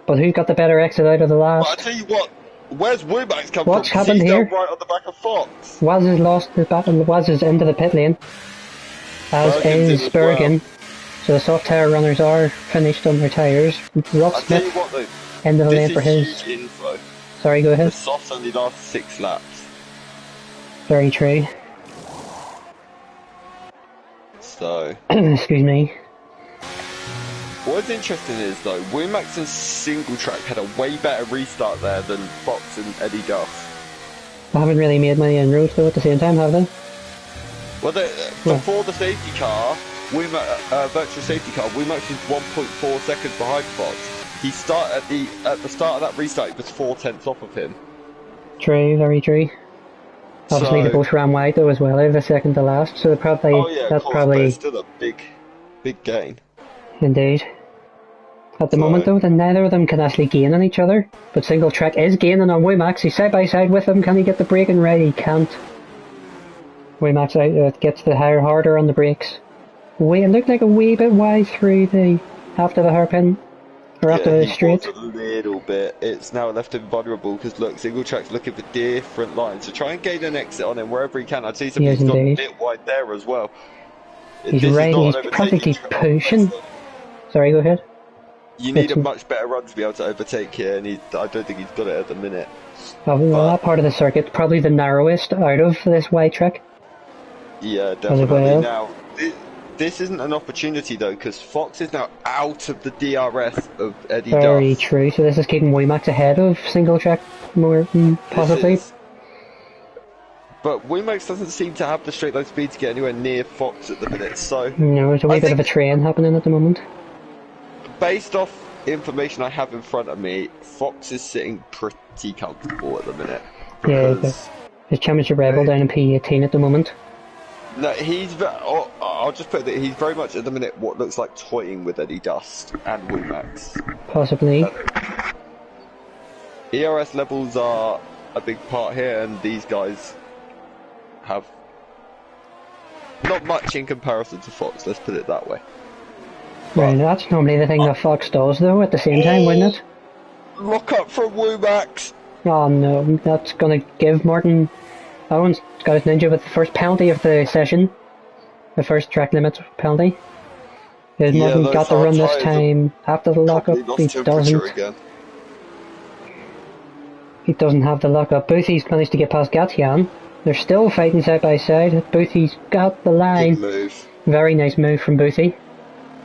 But who got the better exit out of the last? But I tell you what, where's Womack's come What's from? happened here? Right on the back of Fox. Waz has lost the battle. Waz is into the pit lane. As is Bergen. So the soft tyre runners are finished on their tyres. Rob Smith into the lane for his. Info. Sorry, go ahead. The softs only last 6 laps. Very true. So. Excuse me. What's interesting is though, Womack's and single track had a way better restart there than Fox and Eddie Duff. I haven't really made many inroads though at the same time, have they? Well, before the safety car, virtual safety car, Womack's was 1.4 seconds behind Fox. He started at the start of that restart, he was 4/10 off of him. True, very true. Obviously, they both ran wide though as well, over the second to last. So probably that's probably. But it's still a big gain. Indeed. At the moment though, then neither of them can actually gain on each other. But single track is gaining on Womack. He's side by side with him. Can he get the braking right? He can't. Womack gets the harder on the brakes. It looked like a wee bit wide through after the hairpin. Or after the straight. A little bit. It's now left him vulnerable because look, single track's looking for different lines. So try and gain an exit on him wherever he can. I'd see somebody's got a bit wide there as well. He's practically pushing. Sorry, go ahead. You need a much better run to be able to overtake here, and I don't think he's got it at the minute. Well, that part of the circuit, probably the narrowest out of this wide track. Yeah, definitely. Now, this isn't an opportunity though, because Fox is now out of the DRS of Eddie Duff. Very true, so this is keeping Womack ahead of single track more, possibly. But Womack doesn't seem to have the straight line speed to get anywhere near Fox at the minute, so... No, there's a wee bit of a train happening at the moment. Based off information I have in front of me, Fox is sitting pretty comfortable at the minute. Yeah, his championship rebel down in P18 at the moment. No, I'll just put that he's very much at the minute what looks like toying with Eddie Dust and Womack's. Possibly. ERS levels are a big part here, and these guys have not much in comparison to Fox, let's put it that way. Right, that's normally the thing that Fox does though at the same time, wouldn't it? Lock up from Womack's! Oh no, that's gonna give Martin Owen's got his ninja with the first penalty of the session. The first track limit penalty. Has Martin got the run this time after the lockup? He doesn't. Again. He doesn't have the lockup. Boothy's managed to get past Gatian. They're still fighting side by side. Boothy's got the line. Good move. Very nice move from Boothy.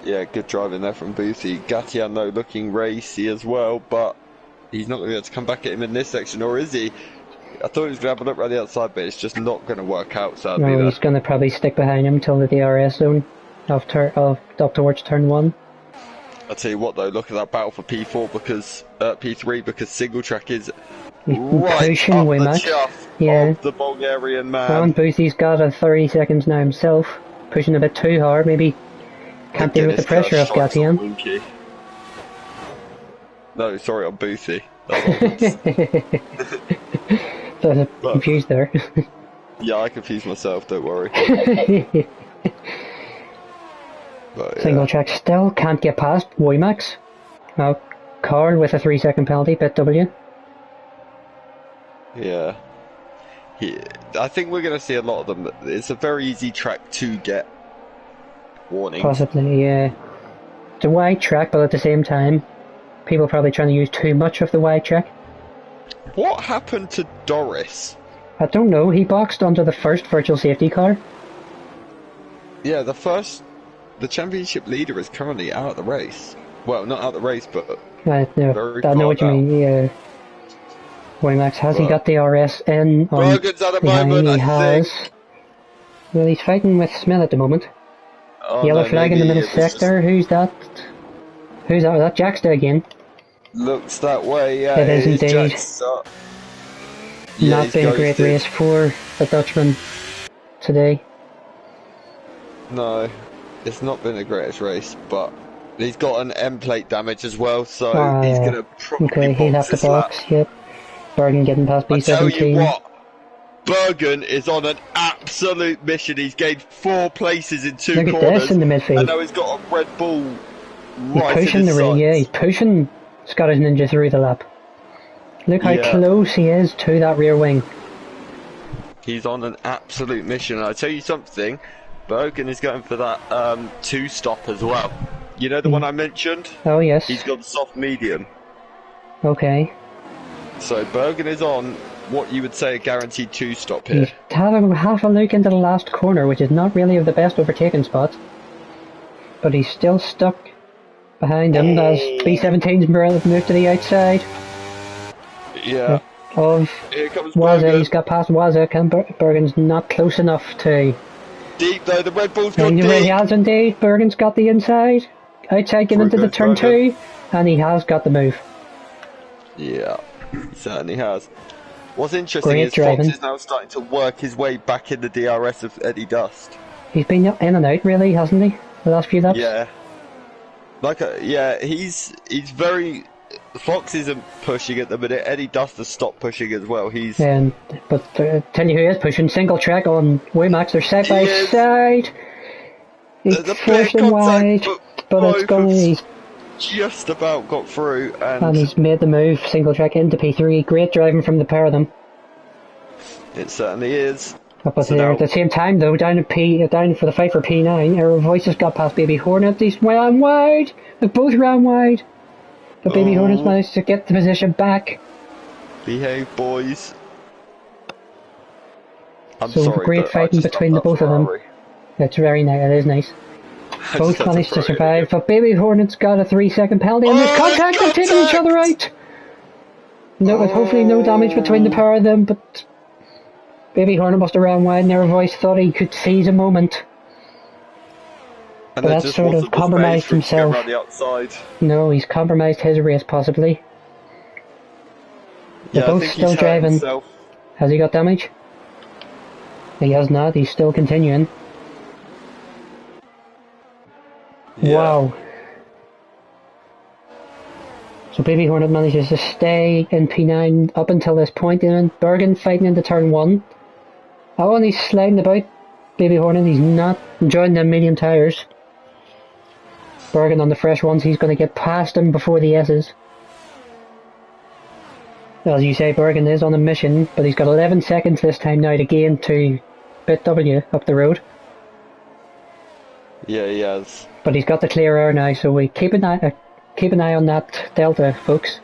Yeah, good driving there from Boothy. Gatian though looking racy as well, but he's not going to be able to come back at him in this section, or is he? I thought he was going to have a look right the outside, but it's just not going to work out, sadly. No, he's going to probably stick behind him till the DRS zone up towards turn 1. I'll tell you what though, look at that battle for P4 because P3 because single track is he's right pushing up Womack. the chuff of the Bulgarian man. And Boothy's got a 30 seconds now himself, pushing a bit too hard, maybe can't deal with the pressure of Gatian. No, sorry, on Boothy. But, confused there. yeah, I confused myself, don't worry. But, yeah. Single track still can't get past Woymax. Now, Carl with a 3-second penalty, bit W. Yeah. I think we're going to see a lot of them. It's a very easy track to get warnings. Possibly, yeah. It's a wide track, but at the same time, people are probably trying to use too much of the wide track. What happened to Doris? I don't know, he boxed onto the first virtual safety car. Yeah, the championship leader is currently out of the race. Well, not out of the race, but I know what you mean, yeah. Woymax, has he got the RS in? Bergen's at the moment, he I has. think. Well, he's fighting with Smith at the moment. Oh, Yellow no, flag in the middle maybe it was sector, who's that? Who's that? That Jackster again. Looks that way, yeah. It is indeed. Yeah, Not been a great race for the Dutchman today. No, it's not been the greatest race, but he's got an M plate damage as well, so he's going to probably he'll have to box, yep. Bergen getting past B17. I tell you what, Bergen is on an absolute mission. He's gained 4 places in 2 corners. Look at this in the midfield. And now he's got a Red Bull right he's pushing in his the sights. Yeah, he's pushing Scottish Ninja through the lap. Look how close he is to that rear wing. He's on an absolute mission. And I tell you something, Bergen is going for that 2-stop as well. You know the one I mentioned? Oh yes. He's got soft medium. Okay. So Bergen is on what you would say a guaranteed 2-stop here. He's had half a look into the last corner, which is not really of the best overtaking spot. But he's still stuck behind him as B17's moved to the outside. Yeah. Here comes Waza, he's got past Waza, Bergen's not close enough to... Deep though, the Red Bull's got deep. He has indeed, Bergen's got the inside. Outside, get into the turn 2, and he has got the move. Yeah, he certainly has. What's interesting is Fox is now starting to work his way back in the DRS of Eddie Dust. He's been in and out really, hasn't he? The last few laps? Yeah. He's very... Fox isn't pushing at the minute. Eddie Dust has stopped pushing as well. But tell you who is pushing. Single track on Woymax. They're side by side. He's forced him wide, but it's going. He's just about got through, and he's made the move. Single track into P3. Great driving from the pair of them. It certainly is. But at the same time, though, down for the fight for P9, our voices got past Baby Hornet. He's ran wide. They both ran wide. But Baby Hornets managed to get the position back. Behave, boys. I'm so sorry, great fighting between the both of them. It's very nice. It is nice. Both managed to survive, but Baby Hornets got a 3-second penalty, and there's contact. They're taking each other out. No, hopefully no damage between the pair of them, but Baby Hornet must have ran wide, and their voice thought he could seize a moment. And but that's sort of compromised himself. No, he's compromised his race possibly. They're both still driving. Has he got damage? He has not, he's still continuing. Yeah. Wow. So Baby Hornet manages to stay in P9 up until this point, and Bergen fighting into turn 1. Oh, and he's sliding about Baby Hornet, he's not enjoying them medium tyres. Bergen on the fresh ones, he's going to get past him before the S's. As you say, Bergen is on a mission, but he's got 11 seconds this time now to gain to bit W up the road. Yeah, he has. But he's got the clear air now, so we keep an eye on that delta, folks.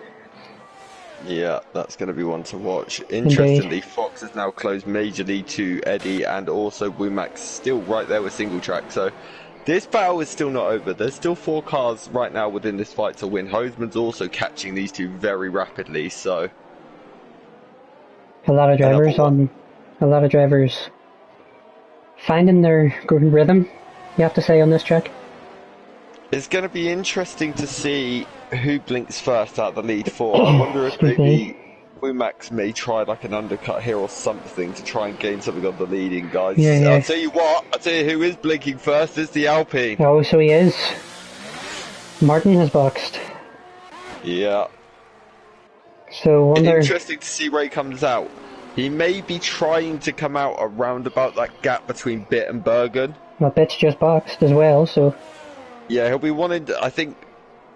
Yeah, that's going to be one to watch. Interestingly, Fox has now closed majorly to Eddie, and also Womax still right there with single track, so this battle is still not over. There's still 4 cars right now within this fight to win. Hoseman's also catching these two very rapidly, so... A lot of drivers finding their good rhythm, you have to say, on this track. It's going to be interesting to see who blinks first out of the lead 4. I wonder if maybe Womax may try like an undercut here or something to try and gain something on the leading guys. Yeah. I'll tell you who is blinking first is the Alpine. Oh, so he is. Martin has boxed. Yeah. So interesting to see where he comes out. He may be trying to come out around about that gap between Bit and Bergen. Well, Bit's just boxed as well, so... Yeah, he'll be wanting to, I think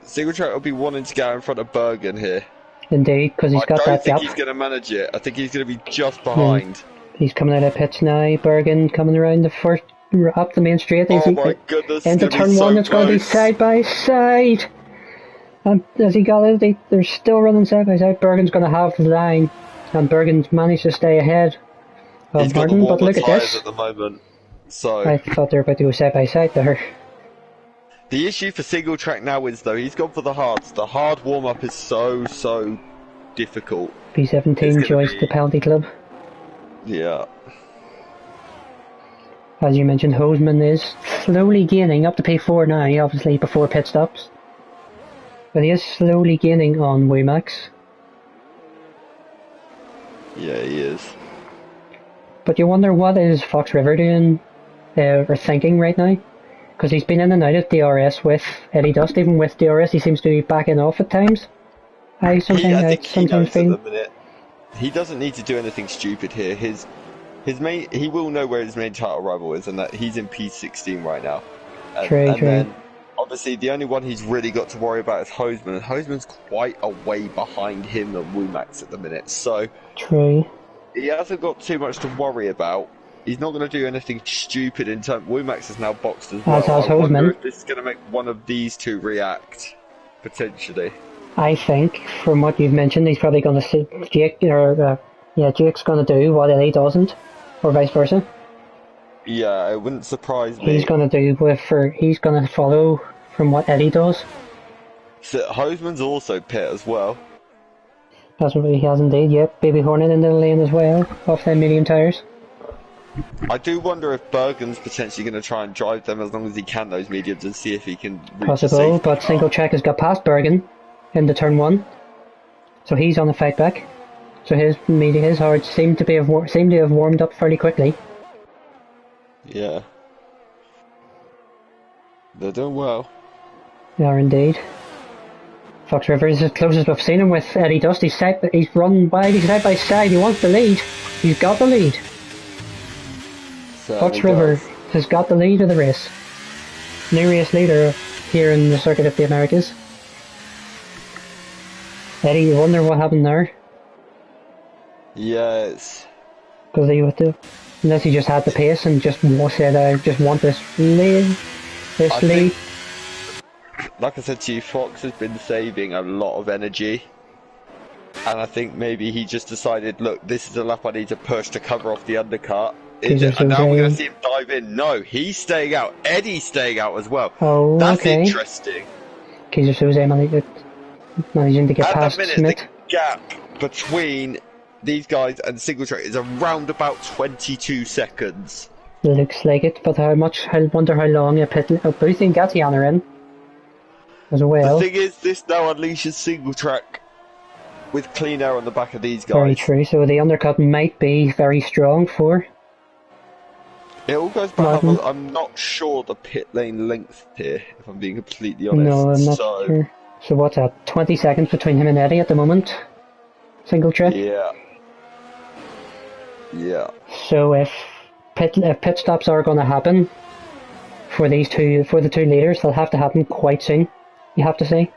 Single Track will be wanting to get out in front of Bergen here. Indeed, because he's got that gap. I don't think he's going to manage it. I think he's going to be just behind. He's coming out of pits now. Bergen coming around the first, up the main straight. Oh my goodness, into turn one, it's going to be side by side. And as he got it, they're still running side by side. Bergen's going to have the line. And Bergen's managed to stay ahead of Martin, but look at this. At the moment, so I thought they were about to go side by side there. The issue for Single Track now is, though, he's gone for the hards. The hard warm-up is so difficult. P17 joins the penalty club. Yeah. As you mentioned, Hoseman is slowly gaining up to P4 now, obviously before pit stops. But he is slowly gaining on Waymax. Yeah, he is. But you wonder what is Fox River doing or thinking right now? Because he's been in and out of DRS with Eddie Dust. Even with DRS, he seems to be backing off at times. I sometimes feel. He doesn't need to do anything stupid here. He will know where his main title rival is, and that he's in P16 right now. True. Then, obviously, the only one he's really got to worry about is Hoseman, and Hoseman's quite a way behind him and Woomax at the minute. So, true. He hasn't got too much to worry about. He's not going to do anything stupid in terms. Woomax is now boxed as well. As has I wonder Hoseman. if this is going to make one of these two react, potentially. I think, from what you've mentioned, he's probably going to see Jake's going to do what Eddie doesn't, or vice versa. Yeah, it wouldn't surprise me. He's going to follow from what Eddie does. So Hoseman's also pit as well. That's what he has indeed. Yep, Baby Hornet in the lane as well, off them medium tyres. I do wonder if Bergen's potentially going to try and drive them as long as he can, those mediums, and see if he can reach Possible, but Single Track has got past Bergen into turn one, so he's on the fight back. So his hards seem to have warmed up fairly quickly. Yeah, they're doing well. They are indeed. Fox River is as close as we've seen him with Eddie Dust. He's run wide, he's side by side. He wants the lead. He's got the lead. Fox River has got the lead of the race. New race leader here in the Circuit of the Americas. Eddie, you wonder what happened there? Yes. Because unless he just had the pace and just said, I just want this lead. Like I said to you, Fox has been saving a lot of energy. And I think maybe he just decided, look, this is a lap I need to push to cover off the undercut. And now we're going to see him dive in. No, he's staying out. Eddie's staying out as well. Oh, that's interesting. Kaiser Souza managing to get past Smith. The gap between these guys and Single Track is around about 22 seconds. Looks like it, but I wonder how long a booth and Gatian are in as well. The thing is, this now unleashes Single Track with clean air on the back of these guys. Very true, so the undercut might be very strong for... It all goes back up. I'm not sure the pit lane length here, if I'm being completely honest. No, I'm not sure. So what's that, 20 seconds between him and Eddie at the moment? Single Track? Yeah. Yeah. So if pit stops are going to happen for the two leaders, they'll have to happen quite soon, you have to say.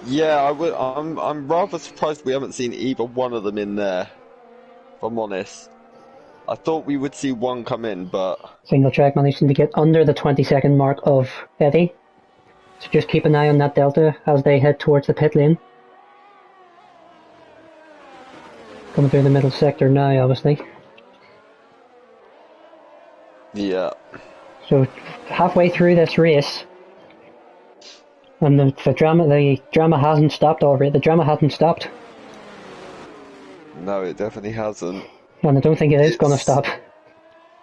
Yeah, I'm rather surprised we haven't seen either one of them in there, if I'm honest. I thought we would see one come in, but... Single Track managing to get under the 20-second mark of Eddie. So just keep an eye on that delta as they head towards the pit lane. Coming through the middle sector now, obviously. Yeah. So halfway through this race, and the drama hasn't stopped already. The drama hasn't stopped. No, it definitely hasn't. And I don't think it is going to stop.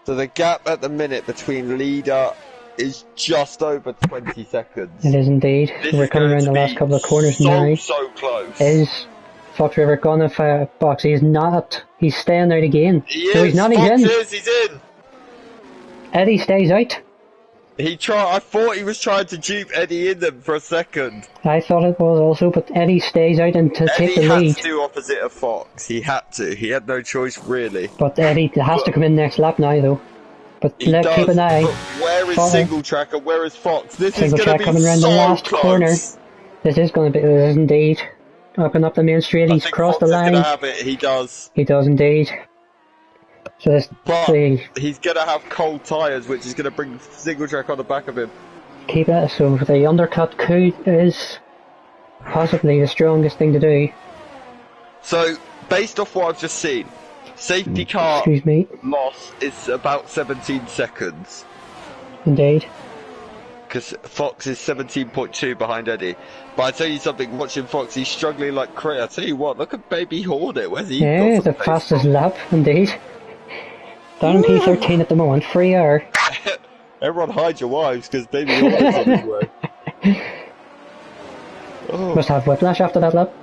So the gap at the minute between leader is just over 20 seconds. It is indeed. We're coming around the last couple of corners now. So close. Is Fox River gonna fire box? He's not. He's staying out again. He no, is. he's not. Fox He's in. He's in. Eddie stays out. I thought he was trying to dupe Eddie in them for a second. I thought it was also, but Eddie stays out and to take Eddie the had lead. to do opposite of Fox. He had to. He had no choice, really. But Eddie has to come in next lap now, though. But He does, keep an eye. but where is Single Track and where is Fox? This is Single going to track be coming around so the last close. corner. This is going to be, it is indeed. Up and up the main straight, he's crossed the line. Fox is going to have it, he does. He does indeed. So this, But he's going to have cold tyres, which is going to bring Single Track on the back of him. Keep it, so the undercut is possibly the strongest thing to do. So, based off what I've just seen, safety car loss is about 17 seconds. Indeed. Because Fox is 17.2 behind Eddie. But I tell you something, watching Fox, he's struggling like crazy. I tell you what, look at Baby Hornet. Where's he? Yeah, the fastest lap, indeed. Down in P13 at the moment, 3 hour. Everyone hide your wives, because Baby Hornet's on his way. Oh. Must have whiplash after that lap.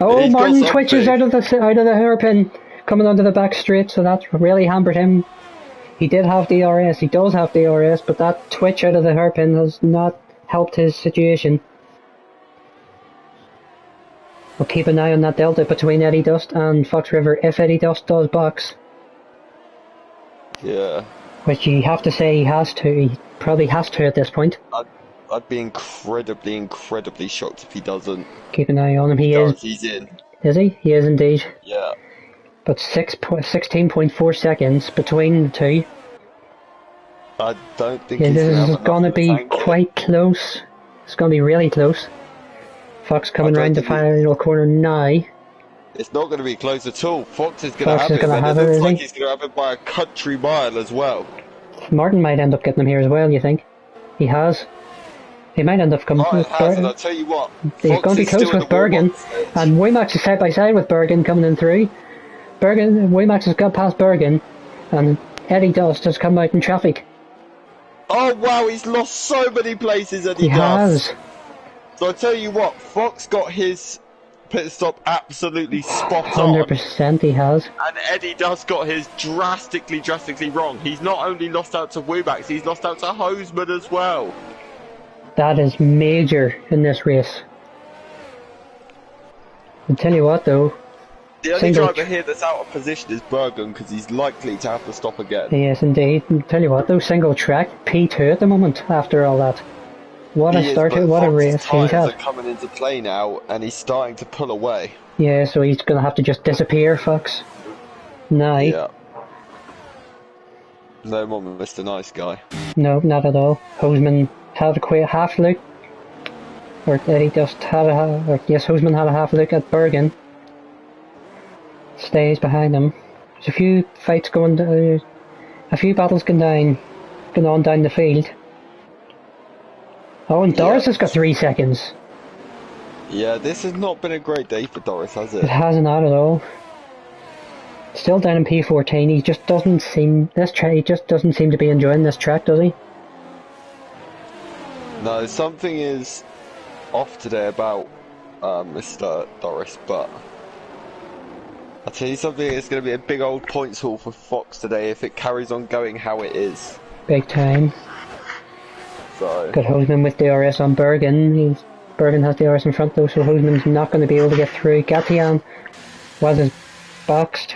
Oh, Martin twitches out of the hairpin, coming onto the back straight, so that really hampered him. He did have DRS, he does have DRS, but that twitch out of the hairpin has not helped his situation. We'll keep an eye on that delta between Eddie Dust and Fox River if Eddie Dust does box. Yeah. Which you have to say he probably has to at this point. I'd be incredibly shocked if he doesn't. Keep an eye on him, He's in. Is he? He is indeed. Yeah. But 16.4 seconds between the two. I don't think this is going to be quite close. It's going to be really close. Fox coming round the final corner now. It's not going to be close at all. Fox is going to have it, and it looks like he's going to have it by a country mile as well. Martin might end up getting him here as well, you think? He has. He might end up coming with Bergen. I'll tell you what. He's going to be close with Bergen. And Waymax is side by side with Bergen coming in through. Waymax has got past Bergen. And Eddie Dust has come out in traffic. Oh wow, he's lost so many places, Eddie Dust. Has. So I'll tell you what, Fox got his pit stop absolutely spot on. 100% he has. And Eddie Dust got his drastically wrong. He's not only lost out to Waymax, he's lost out to Hoseman as well. That is major in this race. I'll tell you what though. The only driver here that's out of position is Bergen because he's likely to have to stop again. Yes, indeed. I'll tell you what though, single track, P2 at the moment after all that. What a start, what a race he's had. Are coming into play now and he's starting to pull away. Yeah, so he's going to have to just disappear, Fox. No. Yeah. No more Mr. Nice Guy. No, not at all. Hoseman had a quick half look. Or Eddie just had Hoseman had a half look at Bergen. Stays behind him. There's a few fights a few battles going on down the field. Oh, and Doris has got 3 seconds. Yeah, this has not been a great day for Doris, has it? It hasn't at all. Still down in P14. He just doesn't seem to be enjoying this track, does he? No, something is off today about Mr. Doris, but I'll tell you something, it's going to be a big old points haul for Fox today if it carries on going how it is. Big time. So. Got Hoseman with DRS on Bergen. Bergen has DRS in front though, so Hoseman's not going to be able to get through. Gatian was boxed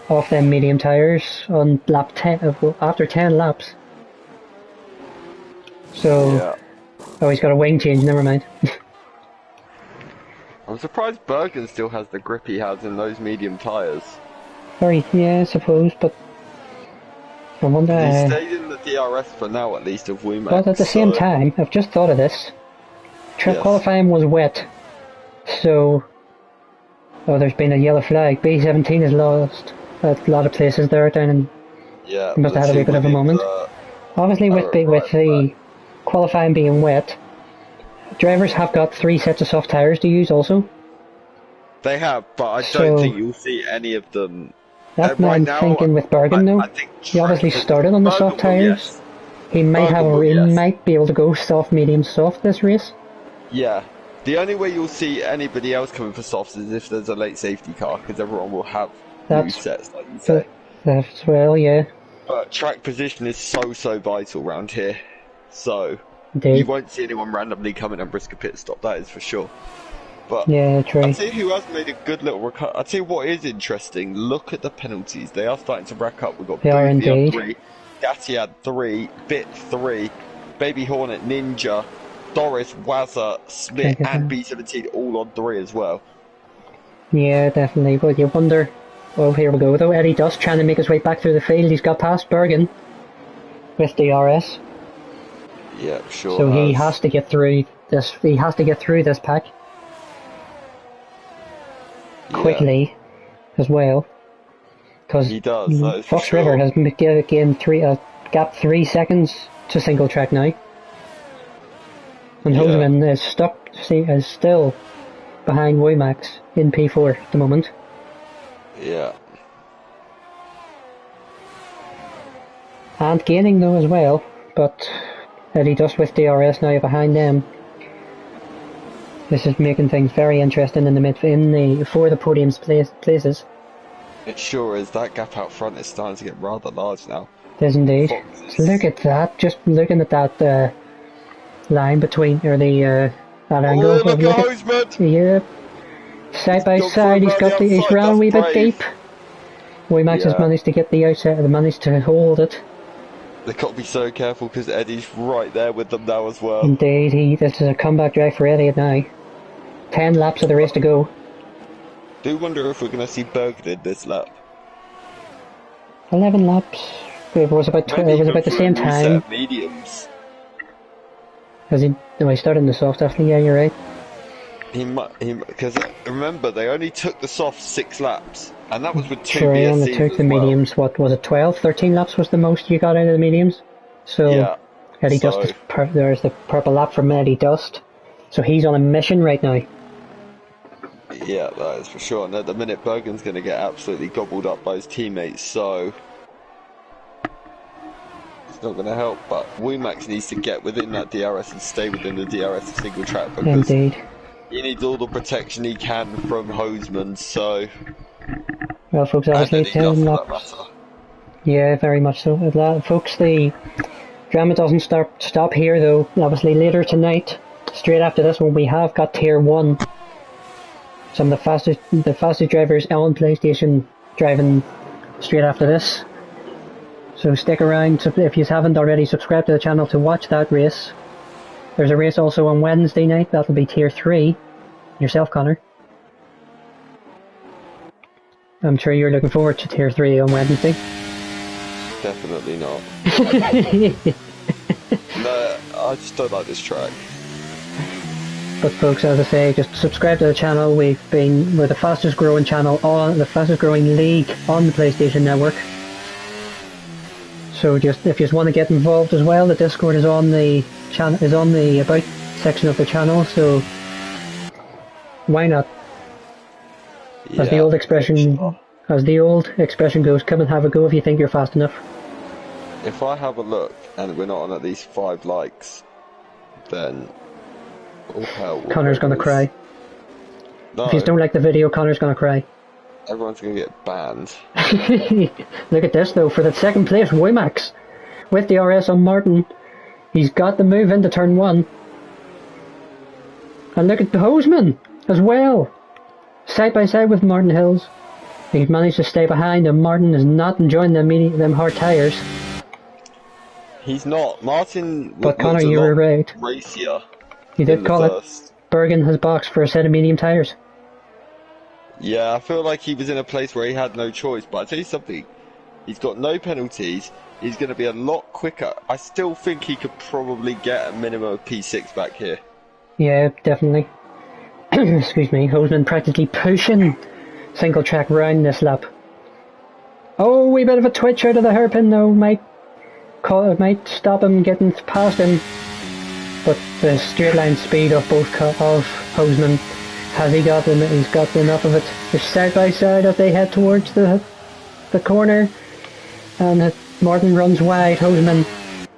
off them medium tyres on lap 10 after 10 laps. So, yeah. Oh, he's got a wing change. Never mind. I'm surprised Bergen still has the grip he has in those medium tyres. Yeah, I suppose, but I wonder. He stayed in the DRS for now, at least, of Waymax. But at the same time, I've just thought of this. Qualifying was wet, so. Oh, there's been a yellow flag. B17 has lost a lot of places there down in. Yeah. Must have had a bit of a moment. Obviously, with the qualifying being wet, drivers have got 3 sets of soft tyres to use also. They have, but I don't think you'll see any of them. That's what I'm thinking with Bergen though. He obviously started on the soft tyres. Yes. He might be able to go soft, medium, soft this race. Yeah. The only way you'll see anybody else coming for softs is if there's a late safety car, because everyone will have new sets, like you say. That's well, yeah. But track position is so vital around here. So, Indeed. you won't see anyone randomly coming and risk a pit stop, that is for sure. But yeah, true. I'll tell you who has made a good little recovery. I'll tell you what is interesting. Look at the penalties. They are starting to rack up. We've got They are Boothby on indeed. 3, Gatti had 3, Bit 3, Baby Hornet, Ninja, Doris, Wazza, Smith, and B17 all on 3 as well. Yeah, definitely. But you wonder. Oh, here we go. Though Eddie Dust trying to make his way back through the field. He's got past Bergen with DRS. Yeah, sure. So he has to get through this. He has to get through this pack quickly as well. Because he does. Fox River has gained gap 3 seconds to single track now. And Hoseman is still behind Womax in P4 at the moment. Yeah. And gaining though as well, but Eddie Dust with DRS now behind them. This is making things very interesting for the podium's places. It sure is. That gap out front is starting to get rather large now. It is indeed. Look at that. Just looking at that line between, or that angle. Look at Hoseman! Yeah. Side by side, he's ran a wee bit deep. Womax has managed to get the outside, managed to hold it. They've got to be so careful because Eddie's right there with them now as well. Indeed, this is a comeback drive for Eddie now. 10 laps of the race to go. Do wonder if we're going to see Bergen in this lap. 11 laps. It was about the same time. Mediums. He started in the soft after. Yeah, you're right. Because remember, they only took the soft 6 laps, and that was with 2 Sure, BSCs and they took the mediums. What was it? 12, 13 laps was the most you got out of the mediums. So Eddie Dust is there's the purple lap from Eddie Dust. So he's on a mission right now. Yeah, that is for sure. And at the minute, Bergen's going to get absolutely gobbled up by his teammates. So it's not going to help. But Womax needs to get within that DRS and stay within the DRS single track because Indeed. he needs all the protection he can from Hoseman. So well, folks, obviously 10 laps. Yeah, very much so. Folks, the drama doesn't stop here though. Obviously later tonight, straight after this one, we have got Tier 1. Some of the fastest drivers on PlayStation driving straight after this. So stick around if you haven't already subscribed to the channel to watch that race. There's a race also on Wednesday night, that'll be Tier 3. Yourself, Connor. I'm sure you're looking forward to Tier 3 on Wednesday. Definitely not. No, I just don't like this track. But folks, as I say, just subscribe to the channel. We're the fastest growing channel the fastest growing league on the PlayStation Network. So just if you just want to get involved as well, the Discord is on the about section of the channel. So why not? As the old expression goes, come and have a go if you think you're fast enough. If I have a look and we're not on at least 5 likes, then oh hell. Connor's gonna cry. No. If you don't like the video, Connor's gonna cry. Everyone's gonna get banned. Look at this though, for the second place, Womax with the RS on Martin. He's got the move into turn 1. And look at the Hoseman as well. Side by side with Martin Hills. He's managed to stay behind and Martin is not enjoying them hard tyres. He's not. Martin but Connor, you were right. Racier. You did call it. Bergen has boxed for a set of medium tyres. Yeah, I feel like he was in a place where he had no choice, but I'll tell you something. He's got no penalties. He's going to be a lot quicker. I still think he could probably get a minimum of P6 back here. Yeah, definitely. Excuse me. Hoseman practically pushing single track round this lap. Oh, wee bit of a twitch out of the hairpin though. Might stop him getting past him. But the straight line speed of Hoseman, has he got them? He's got enough of it. They're side by side as they head towards the corner, and Martin runs wide. Hoseman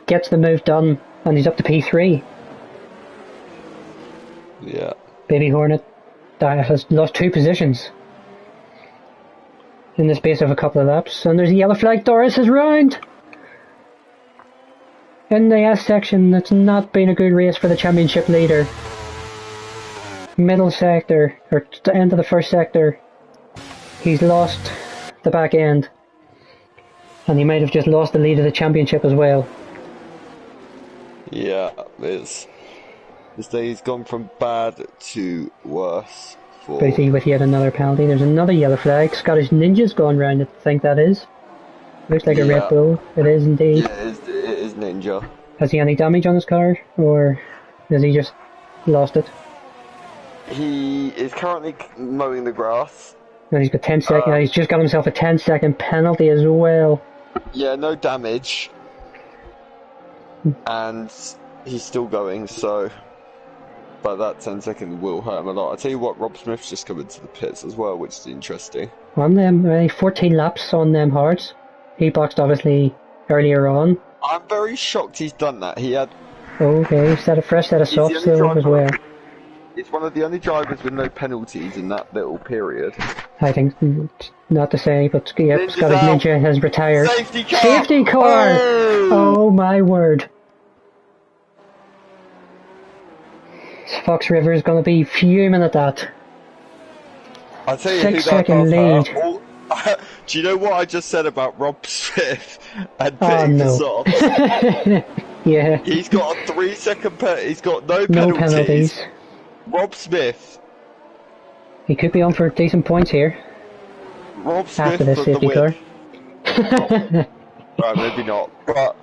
gets the move done, and he's up to P3. Yeah. Baby Hornet has lost 2 positions in the space of a couple of laps, and there's a yellow flag. Doris is round. In the S section, it's not been a good race for the championship leader. Middle sector, or the end of the first sector, he's lost the back end. And he might have just lost the lead of the championship as well. Yeah, it's... This day's gone from bad to worse for... Busy with yet another penalty. There's another yellow flag. Scottish Ninja's gone round it, I think that is. Looks like a Red Bull. It is indeed. Yeah, it is Ninja. Has he any damage on his car? Or has he just lost it? He is currently mowing the grass. And he's got 10 seconds. He's just got himself a 10-second penalty as well. Yeah, no damage. And he's still going, so... But that 10 seconds will hurt him a lot. I'll tell you what, Rob Smith's just come into the pits as well, which is interesting. On them, 14 laps on them hards. He boxed obviously earlier on. I'm very shocked he's done that. He had... Okay, set a fresh set of softs as well. He's one of the only drivers with no penalties in that little period. I think, not to say, but yep, Scottish Ninja has retired. Safety car! Safety car! Oh my word. Fox River is going to be fuming at that. I'll tell you 6-second lead. Do you know what I just said about Rob Smith and pitting the softs? Yeah. He's got a 3-second penalty. He's got no penalties. Rob Smith. He could be on for decent points here. Rob Smith after the safety car. Right, maybe not. But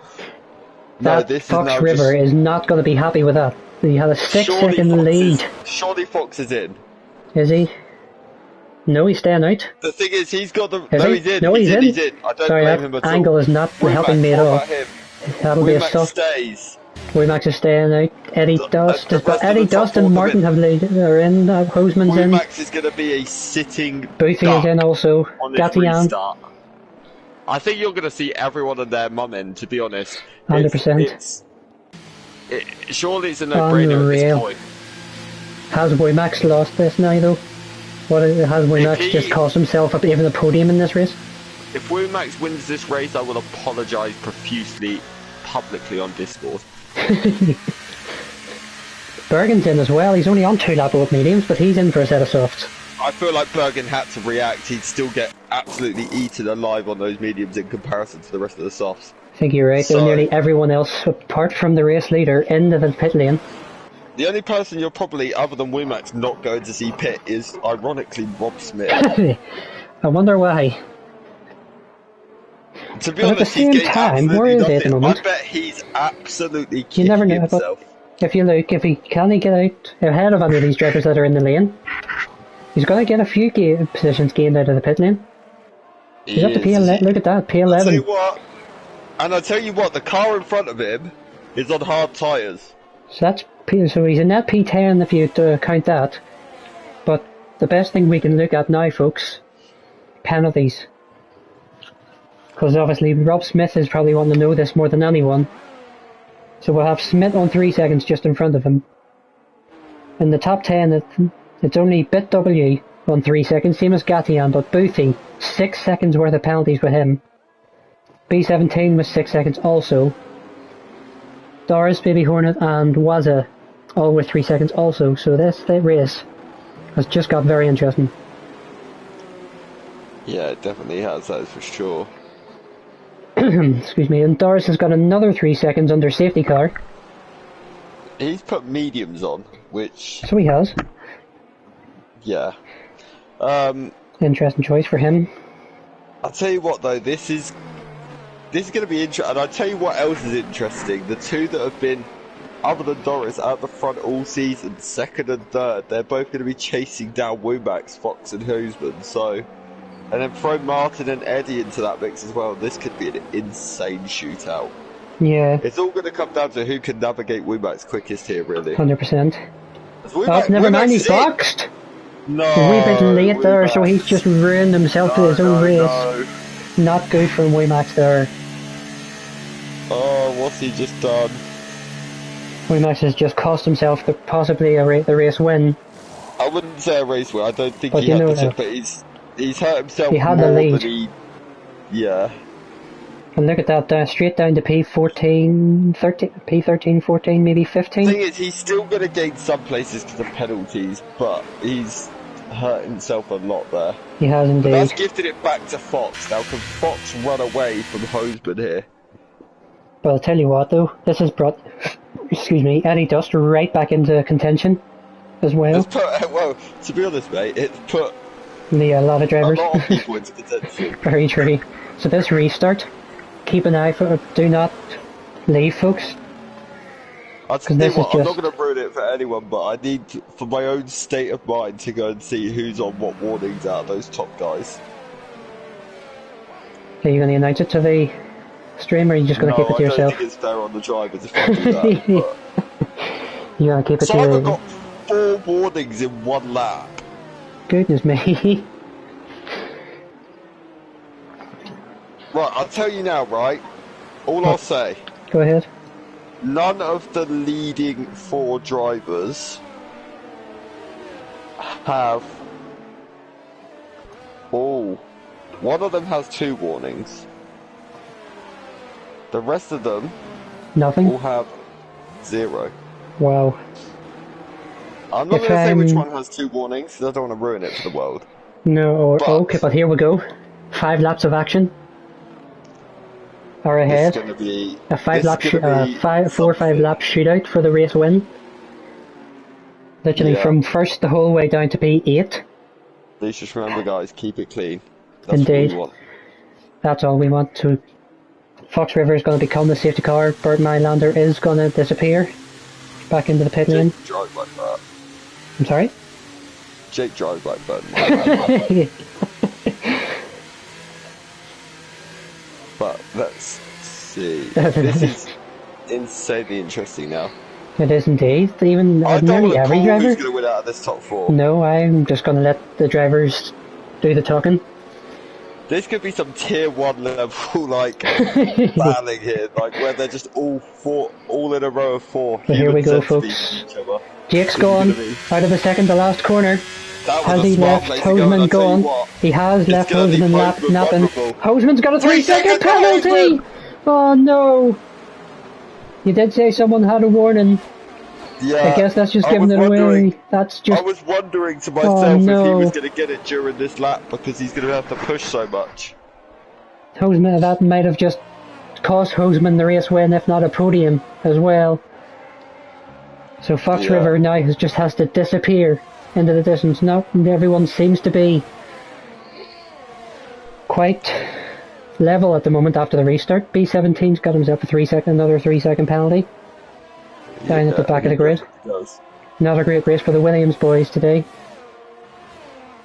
that this Fox is River is not going to be happy with that. He had a 6-second lead. Surely Fox is in. Is he? No, he's staying out. The thing is, he's got the... He's in. No, he's in. He's in. I don't blame him at all. Angle is not helping me at all. That'll be a soft. Stays. Waymax is staying out. Eddie Dust and Martin are in. Hoseman's in. Waymax is going to be a sitting. Boothie is in also. Gatian. I think you're going to see everyone and their mum in, to be honest. 100%. Surely it's a no-brainer at this point. Has Waymax lost this now though? Has Waymax just cost himself up even a podium in this race? If Waymax wins this race, I will apologise profusely, publicly on Discord. Bergen's in as well. He's only on 2 lap old mediums, but he's in for a set of softs. I feel like Bergen had to react. He'd still get absolutely eaten alive on those mediums in comparison to the rest of the softs. I think you're right. So, nearly everyone else, apart from the race leader, into the pit lane. The only person you're probably, other than Waymax, not going to see pit is, ironically, Rob Smith. I wonder why. To be honest, at the same time, where is he at the moment? I bet he's absolutely you never know, himself. But if you look, if he can get out ahead of any of these drivers that are in the lane, he's going to get a few positions gained out of the pit lane. He's up to P11. Look at that, P11. I'll tell you what, and I'll tell you what, the car in front of him is on hard tyres. So he's in that P10 if you count that. But the best thing we can look at now, folks, penalties. Because obviously Rob Smith is probably wanting to know this more than anyone. So we'll have Smith on 3 seconds just in front of him. In the top 10, it's only BitW on 3 seconds, same as Gatian, but Boothie, 6 seconds worth of penalties with him. B17 was 6 seconds also. Doris, Baby Hornet and Waza all with 3 seconds also, so this race has just got very interesting. Yeah, it definitely has, that is for sure. Excuse me, and Doris has got another 3 seconds under safety car. He's put mediums on, which... So he has. Yeah. Interesting choice for him. I'll tell you what though, this is going to be interesting, and I'll tell you what else is interesting. The two that have been, other than Doris, out the front all season, second and third, they're both going to be chasing down Waymax, Fox and Hoseman, so... And then throw Martin and Eddie into that mix as well. This could be an insane shootout. Yeah. It's all going to come down to who can navigate Waymax quickest here, really. 100%. Never mind, he's boxed! No. A wee bit late there, so he's just ruined himself with his own race. No. Not good for Waymax there. Oh, what's he just done? Waymax has just cost himself possibly the race win. I wouldn't say a race win. I don't think but he had the chip, but he's hurt himself. He had the lead. Yeah. And look at that, straight down to P14, 13, P13, 14, maybe 15. The thing is, he's still going to gain some places because of penalties, but he's hurt himself a lot there. He has But indeed. that's gifted it back to Fox. Now, can Fox run away from Hosman here? But I'll tell you what though, this has brought, excuse me, Eddie Dust right back into contention as well. It's put, well, to be honest, mate, it's put A lot of drivers. a lot of people into contention. Very true. So this restart, keep an eye for it, do not leave, folks. I'll tell you this is what, I'm just- not going to ruin it for anyone, but I need, for my own state of mind, to go and see who's on what warnings out of those top guys. Are you going to announce it to the stream, or are you just going to keep it to I yourself? don't think it's fair on the drivers if I do that. But... You're going to keep it to Simon your... got 4 warnings in 1 lap. Goodness me. Right, I'll tell you now, right? All I'll say, Go ahead. none of the leading 4 drivers have... Oh, one of them has 2 warnings. The rest of them Nothing? will have 0. Wow. I'm not If, going to say which one has 2 warnings, because I don't want to ruin it for the world. No, or... But- okay, but here we go. 5 laps of action are ahead. It's going to be... A 5 lap, this is gonna be 4 or 5 something. lap shootout for the race win. Literally Yeah. from first the whole way down to P8. Please just remember, guys, keep it clean. That's Indeed. what we want. That's all we want to. Fox River is going to become the safety car. Bert Mylander is going to disappear back into the pit lane. Jake drives like that. I'm sorry? Jake drives like that. But let's see. This is insanely interesting now. It is indeed. Even I don't nearly want to every call driver. who's going to win out of this top 4. No, I'm just going to let the drivers do the talking. This could be some tier 1 level, like, battling here, like, where they're just all in a row of 4. But here we go, humans folks. beating each other. Jake's This is gone gonna be- out of the second to last corner. That Has was a he smart left place to go, and I'll Hosman tell you gone? what, He has it's left gonna leave Hosman Hosman napping. vulnerable. Hosman's got a 3 3-second seconds, penalty! Hosman! Oh no! You did say someone had a warning. Yeah, I guess that's just I giving was it wondering- away. That's I just... was wondering to myself if he no. was going to get it during this lap because he's going to have to push so much. Hosman, that might have just cost Hosman the race win, if not a podium as well. So Fox Yeah. River now has to disappear into the distance. Now everyone seems to be quite level at the moment after the restart. B17's got himself another 3-second penalty down at the back of the grid. Does. Not a great race for the Williams boys today.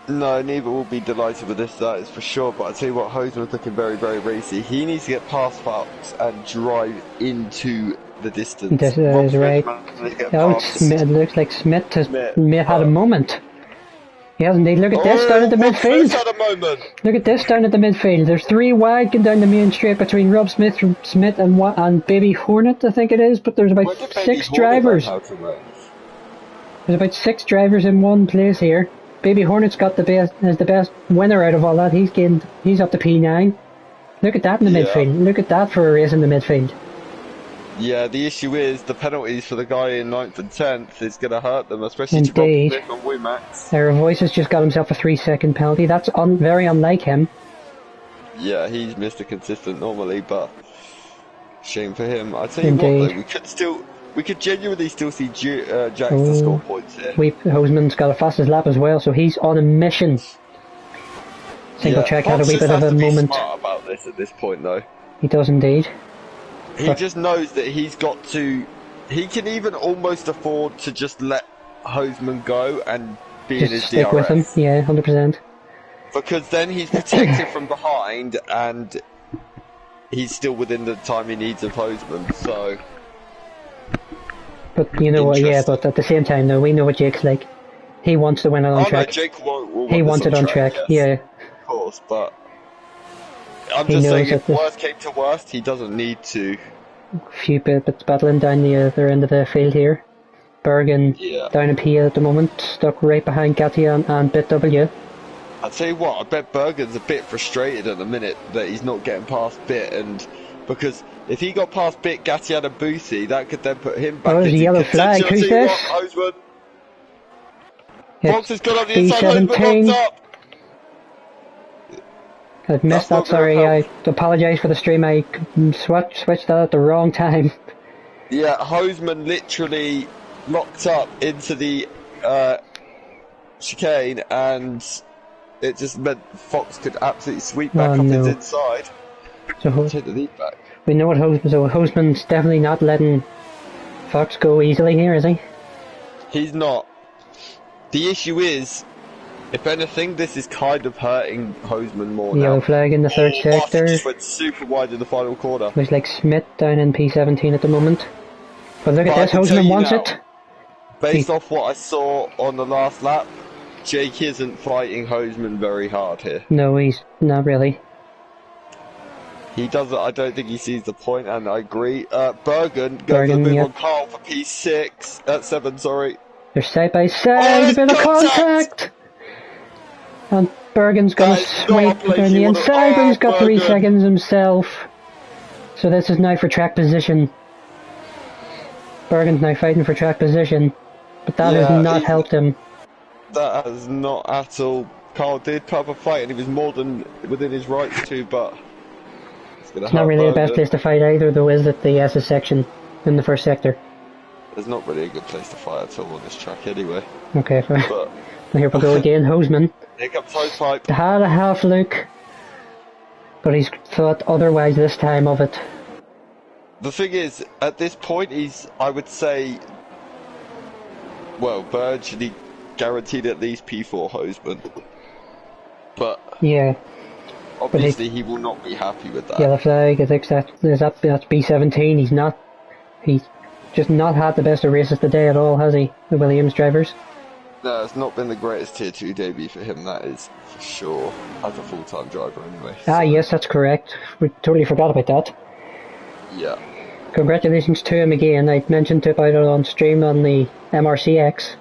No, neither will be delighted with this, that is for sure. But I tell you what, Hosman's looking very, very racy. He needs to get past Fox and drive into the distance. This Rob is Smith right. managed to get Oh, past. it looks like Smith has Smith. had a moment. He has indeed. Look at this down at the Rob midfield. Smith had a moment. Look at this down at the midfield. There's 3 wide going down the main straight between Rob Smith, and Baby Hornet, I think it is. But there's about When did Baby 6 Hornet drivers. learn how to race? There's about 6 drivers in one place here. Baby Hornet's got the best winner out of all that. He's up to P9. Look at that in the Yeah. midfield. Look at that for a race in the midfield. Yeah, the issue is the penalties for the guy in 9th and 10th is going to hurt them, especially Indeed. to Rob Smith and Wimax. Our voice has just got himself a 3-second penalty. That's very unlike him. Yeah, he's Mr. Consistent normally, but shame for him. I tell you Indeed. what, though, we could genuinely still see Jax to Oh. score points here. Hosman's got a fastest lap as well, so he's on a mission. Single track had a Fox wee just bit of has a to be moment. smart about this at this point, though. He does indeed. He just knows that he's got to. He can even almost afford to just let Hosman go and be in his Just stick DRS. with him. Yeah, 100%. Because then he's protected from behind and he's still within the time he needs of Hosman. So But you know what? Yeah, Interesting. but at the same time, though, we know what Jake's like. He wants to win it on no, track. Jake will He want wants this it on track. yes, Yeah. of course. But I'm He just knows saying, that if this- worst came to worst, he doesn't need to. Few bits battling down the other end of the field here. Bergen Yeah. down in P at the moment, stuck right behind Gatia and BitW. I tell you what, I bet Bergen's a bit frustrated at the minute that he's not getting past Bit, and because if he got past Bit, Gatian and Boothie, that could then put him back there's into a yellow flag. contention. Who's this? Houseman. It's Fox has got on the inside, Houseman B17. locked up. I've missed that, sorry. I apologise for the stream. I switched that at the wrong time. Yeah, Houseman literally locked up into the chicane, and it just meant Fox could absolutely sweep back up his inside. So take the lead back. We know what Houseman. So Houseman's definitely not letting Fox go easily here, is he? He's not. The issue is, if anything, this is kind of hurting Houseman more now. Yellow flag in the third sector. Just went super wide in the final quarter. There's like Smith down in P17 at the moment. But look at this, Houseman wants it. Based off what I saw on the last lap, Jake isn't fighting Houseman very hard here. No, he's not really. He doesn't. I don't think he sees the point, and I agree. Bergen goes to move on Carl for P6. 7, sorry. They're side by side, a bit of contact! And Bergen's gonna sweep down the inside, but he's got 3 seconds himself. So this is now for track position. Bergen's now fighting for track position, but that has not helped him. That has not at all. Carl did put up a fight, and he was more than within his rights to, but it's not really the best place to fight either, though, is it? The SS section in the first sector. There's not really a good place to fight at all on this track, anyway. Okay, but here we go again. Houseman. Here comes Hosepipe. Had a half look, but he's thought otherwise this time of it. The thing is, at this point, he's, I would say, well, virtually guaranteed at least P4 Houseman. But yeah, obviously he will not be happy with that. Yellow flag, I think that's B17. He's just not had the best of races today at all, has he? The Williams drivers. No, it's not been the greatest Tier 2 debut for him, that is for sure, as a full-time driver anyway. Ah, yes, that's correct. We totally forgot about that. Yeah. Congratulations to him again. I mentioned about it on stream on the MRCX.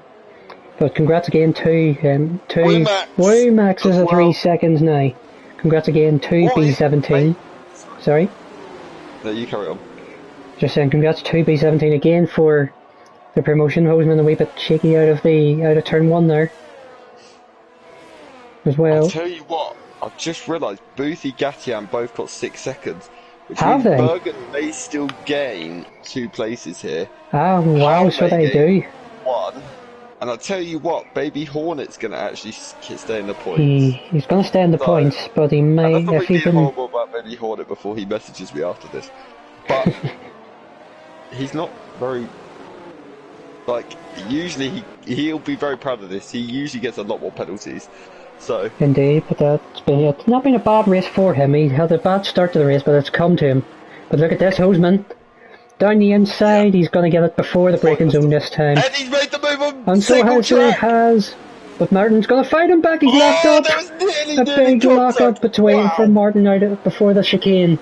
But congrats again to Max is at 3 seconds now. Congrats again to B17. Sorry? No, you carry on. Just saying congrats to B17 again for the promotion. Houseman a wee bit shaky out of turn 1 there. As well. I'll tell you what, I've just realised Boothie Gatian both got 6 seconds. Which have means they? Bergen may still gain 2 places here. Ah, wow, so they do. 1. And I'll tell you what, Baby Hornet's going to actually stay in the points. He's going to stay in the points, but he may, if he can... horrible about Baby Hornet before he messages me after this. But he's not very... Like, usually he'll be very proud of this. He usually gets a lot more penalties. So indeed, but it's not been a bad race for him. He had a bad start to the race, but it's come to him. But look at this, Houseman. Down the inside, he's going to get it before the braking zone this time. And he's made the move on and so has. But Martin's going to fight him back. He's locked up. A big lock up between from Martin out before the chicane.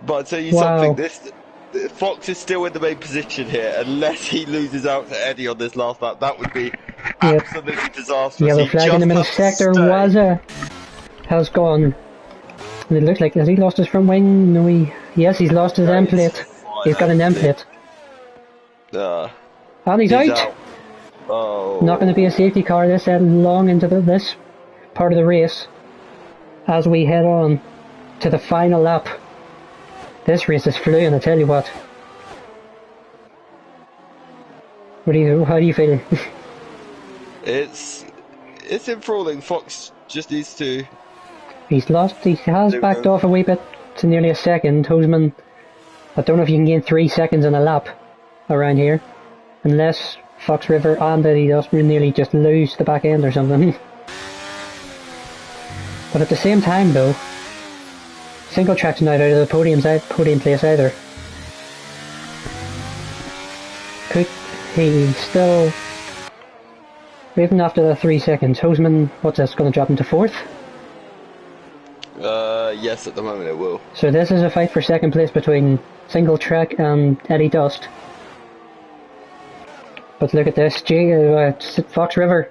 But I'll tell you something, Fox is still in the main position here, unless he loses out to Eddie on this last lap. That would be absolutely disastrous. Yellow flag in the middle sector. Has gone. And it looks like, has he lost his front wing? No, yes, he's lost his end plate. He's got an end plate. And he's out. Oh. Not going to be a safety car this end long into this part of the race as we head on to the final lap. This race is flying, I tell you what. How do you feel? It's enthralling. Fox just needs to... He has backed off a wee bit to nearly a second. Houseman, I don't know if you can gain 3 seconds in a lap around here. Unless Fox River and Eddie Dust nearly just lose the back end or something. But at the same time though, single track's not out of the podium place either. He's still... Even after the 3 seconds, Houseman, what's this, going to drop him to 4th? Yes, at the moment it will. So this is a fight for second place between single track and Eddie Dust. But look at this, Fox River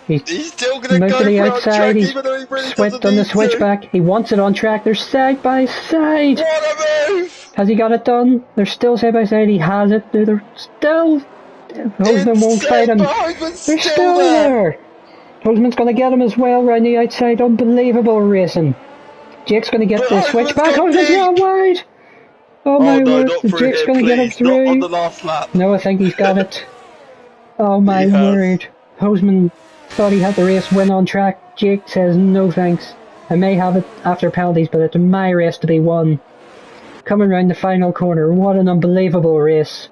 He's still going to moved go to the for it on outside. track, He's even though he really switched doesn't on the need to. switchback. He wants it on track. They're side by side. What a move! Has he got it done? They're still side by side. He has it. They're still... Hoseman won't fight him. But Hoseman's They're still still there. there. Hoseman's going to get him as well round the outside. Unbelievable racing. Jake's going to get But the Hoseman's switchback. gone Hoseman's deep. gone wide. Oh Oh my no, word. not through Jake's here, going to get him please. Not on through. the last lap. No, I think he's got it. Oh my He has. word. Hoseman thought he had the race win on track. Jake says no thanks. I may have it after penalties, but it's my race to be won. Coming round the final corner. What an unbelievable race.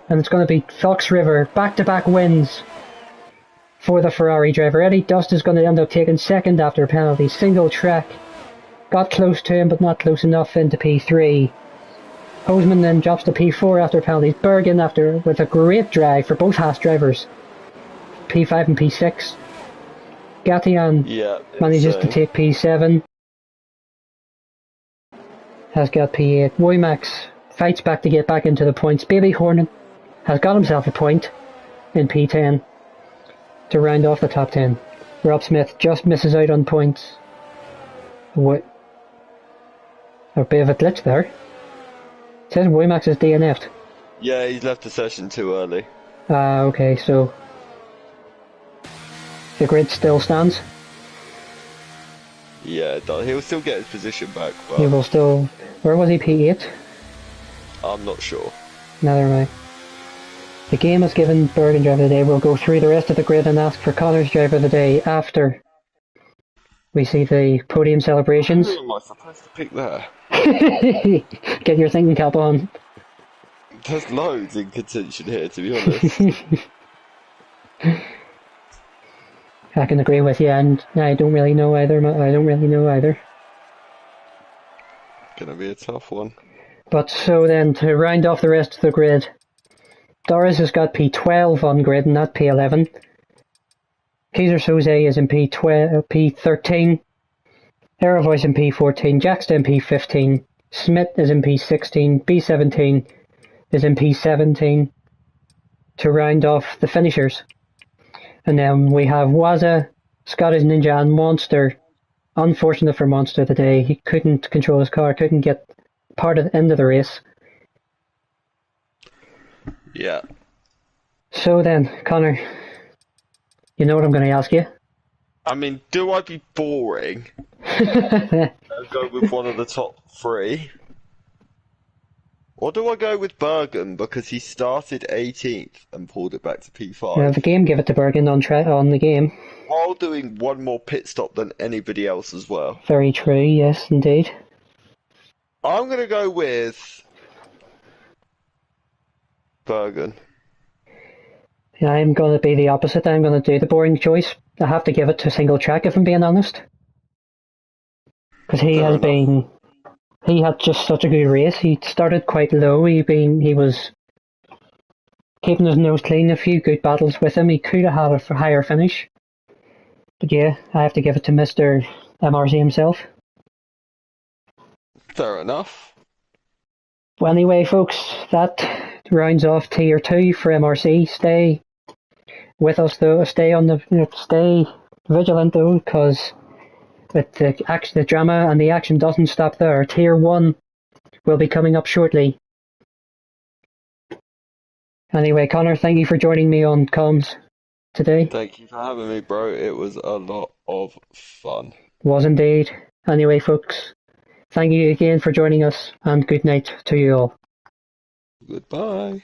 And it's going to be Fox River. Back-to-back wins for the Ferrari driver. Eddie Dust is going to end up taking second after penalties. Single track. Got close to him, but not close enough into P3. Hoseman then drops to P4 after penalties. Bergen with a great drive for both Haas drivers. P5 and P6. Gatian manages to take P7. Has got P8. Woymax fights back to get back into the points. Baby Hornet has got himself a point in P10 to round off the top 10. Rob Smith just misses out on points. What? A bit of a glitch there. It says Woymax is DNF'd. Yeah, he's left the session too early. Okay, so the grid still stands. Yeah, he'll still get his position back, but He will still... Where was he? P8? I'm not sure. Neither am I. The game has given Bergen driver of the day. We'll go through the rest of the grid and ask for Connor's driver of the day after we see the podium celebrations. Who am I supposed to pick there? Get your thinking cap on. There's loads in contention here, to be honest. I can agree with you, and I don't really know either. Gonna be a tough one. But so then, to round off the rest of the grid, Doris has got P12 on grid, not P11. Kaiser Soze is in P13. Aerovoice in P14. Jackson in P15. Smith is in P16. B17 is in P17 to round off the finishers. And then we have Waza, Scottish Ninja, and Monster. Unfortunate for Monster today. He couldn't control his car, couldn't get part of the end of the race. Yeah. So then, Connor, you know what I'm going to ask you? I mean, do I be boring and go with one of the top three? Or do I go with Bergen because he started 18th and pulled it back to P5? The game gave it to Bergen on the game. While doing one more pit stop than anybody else as well. Very true, yes, indeed. I'm going to go with Bergen. Yeah, I'm going to be the opposite. I'm going to do the boring choice. I have to give it to single track, if I'm being honest. Because he had just such a good race. He started quite low. He was keeping his nose clean. A few good battles with him. He could have had a higher finish. But yeah, I have to give it to Mr. MRC himself. Fair enough. Well, anyway, folks, that rounds off tier 2 for MRC. Stay with us though. Stay vigilant though, because with the drama and the action doesn't stop there. Tier 1 will be coming up shortly. Anyway, Connor, thank you for joining me on comms today. Thank you for having me, bro. It was a lot of fun. Was indeed. Anyway, folks, thank you again for joining us, and good night to you all. Goodbye.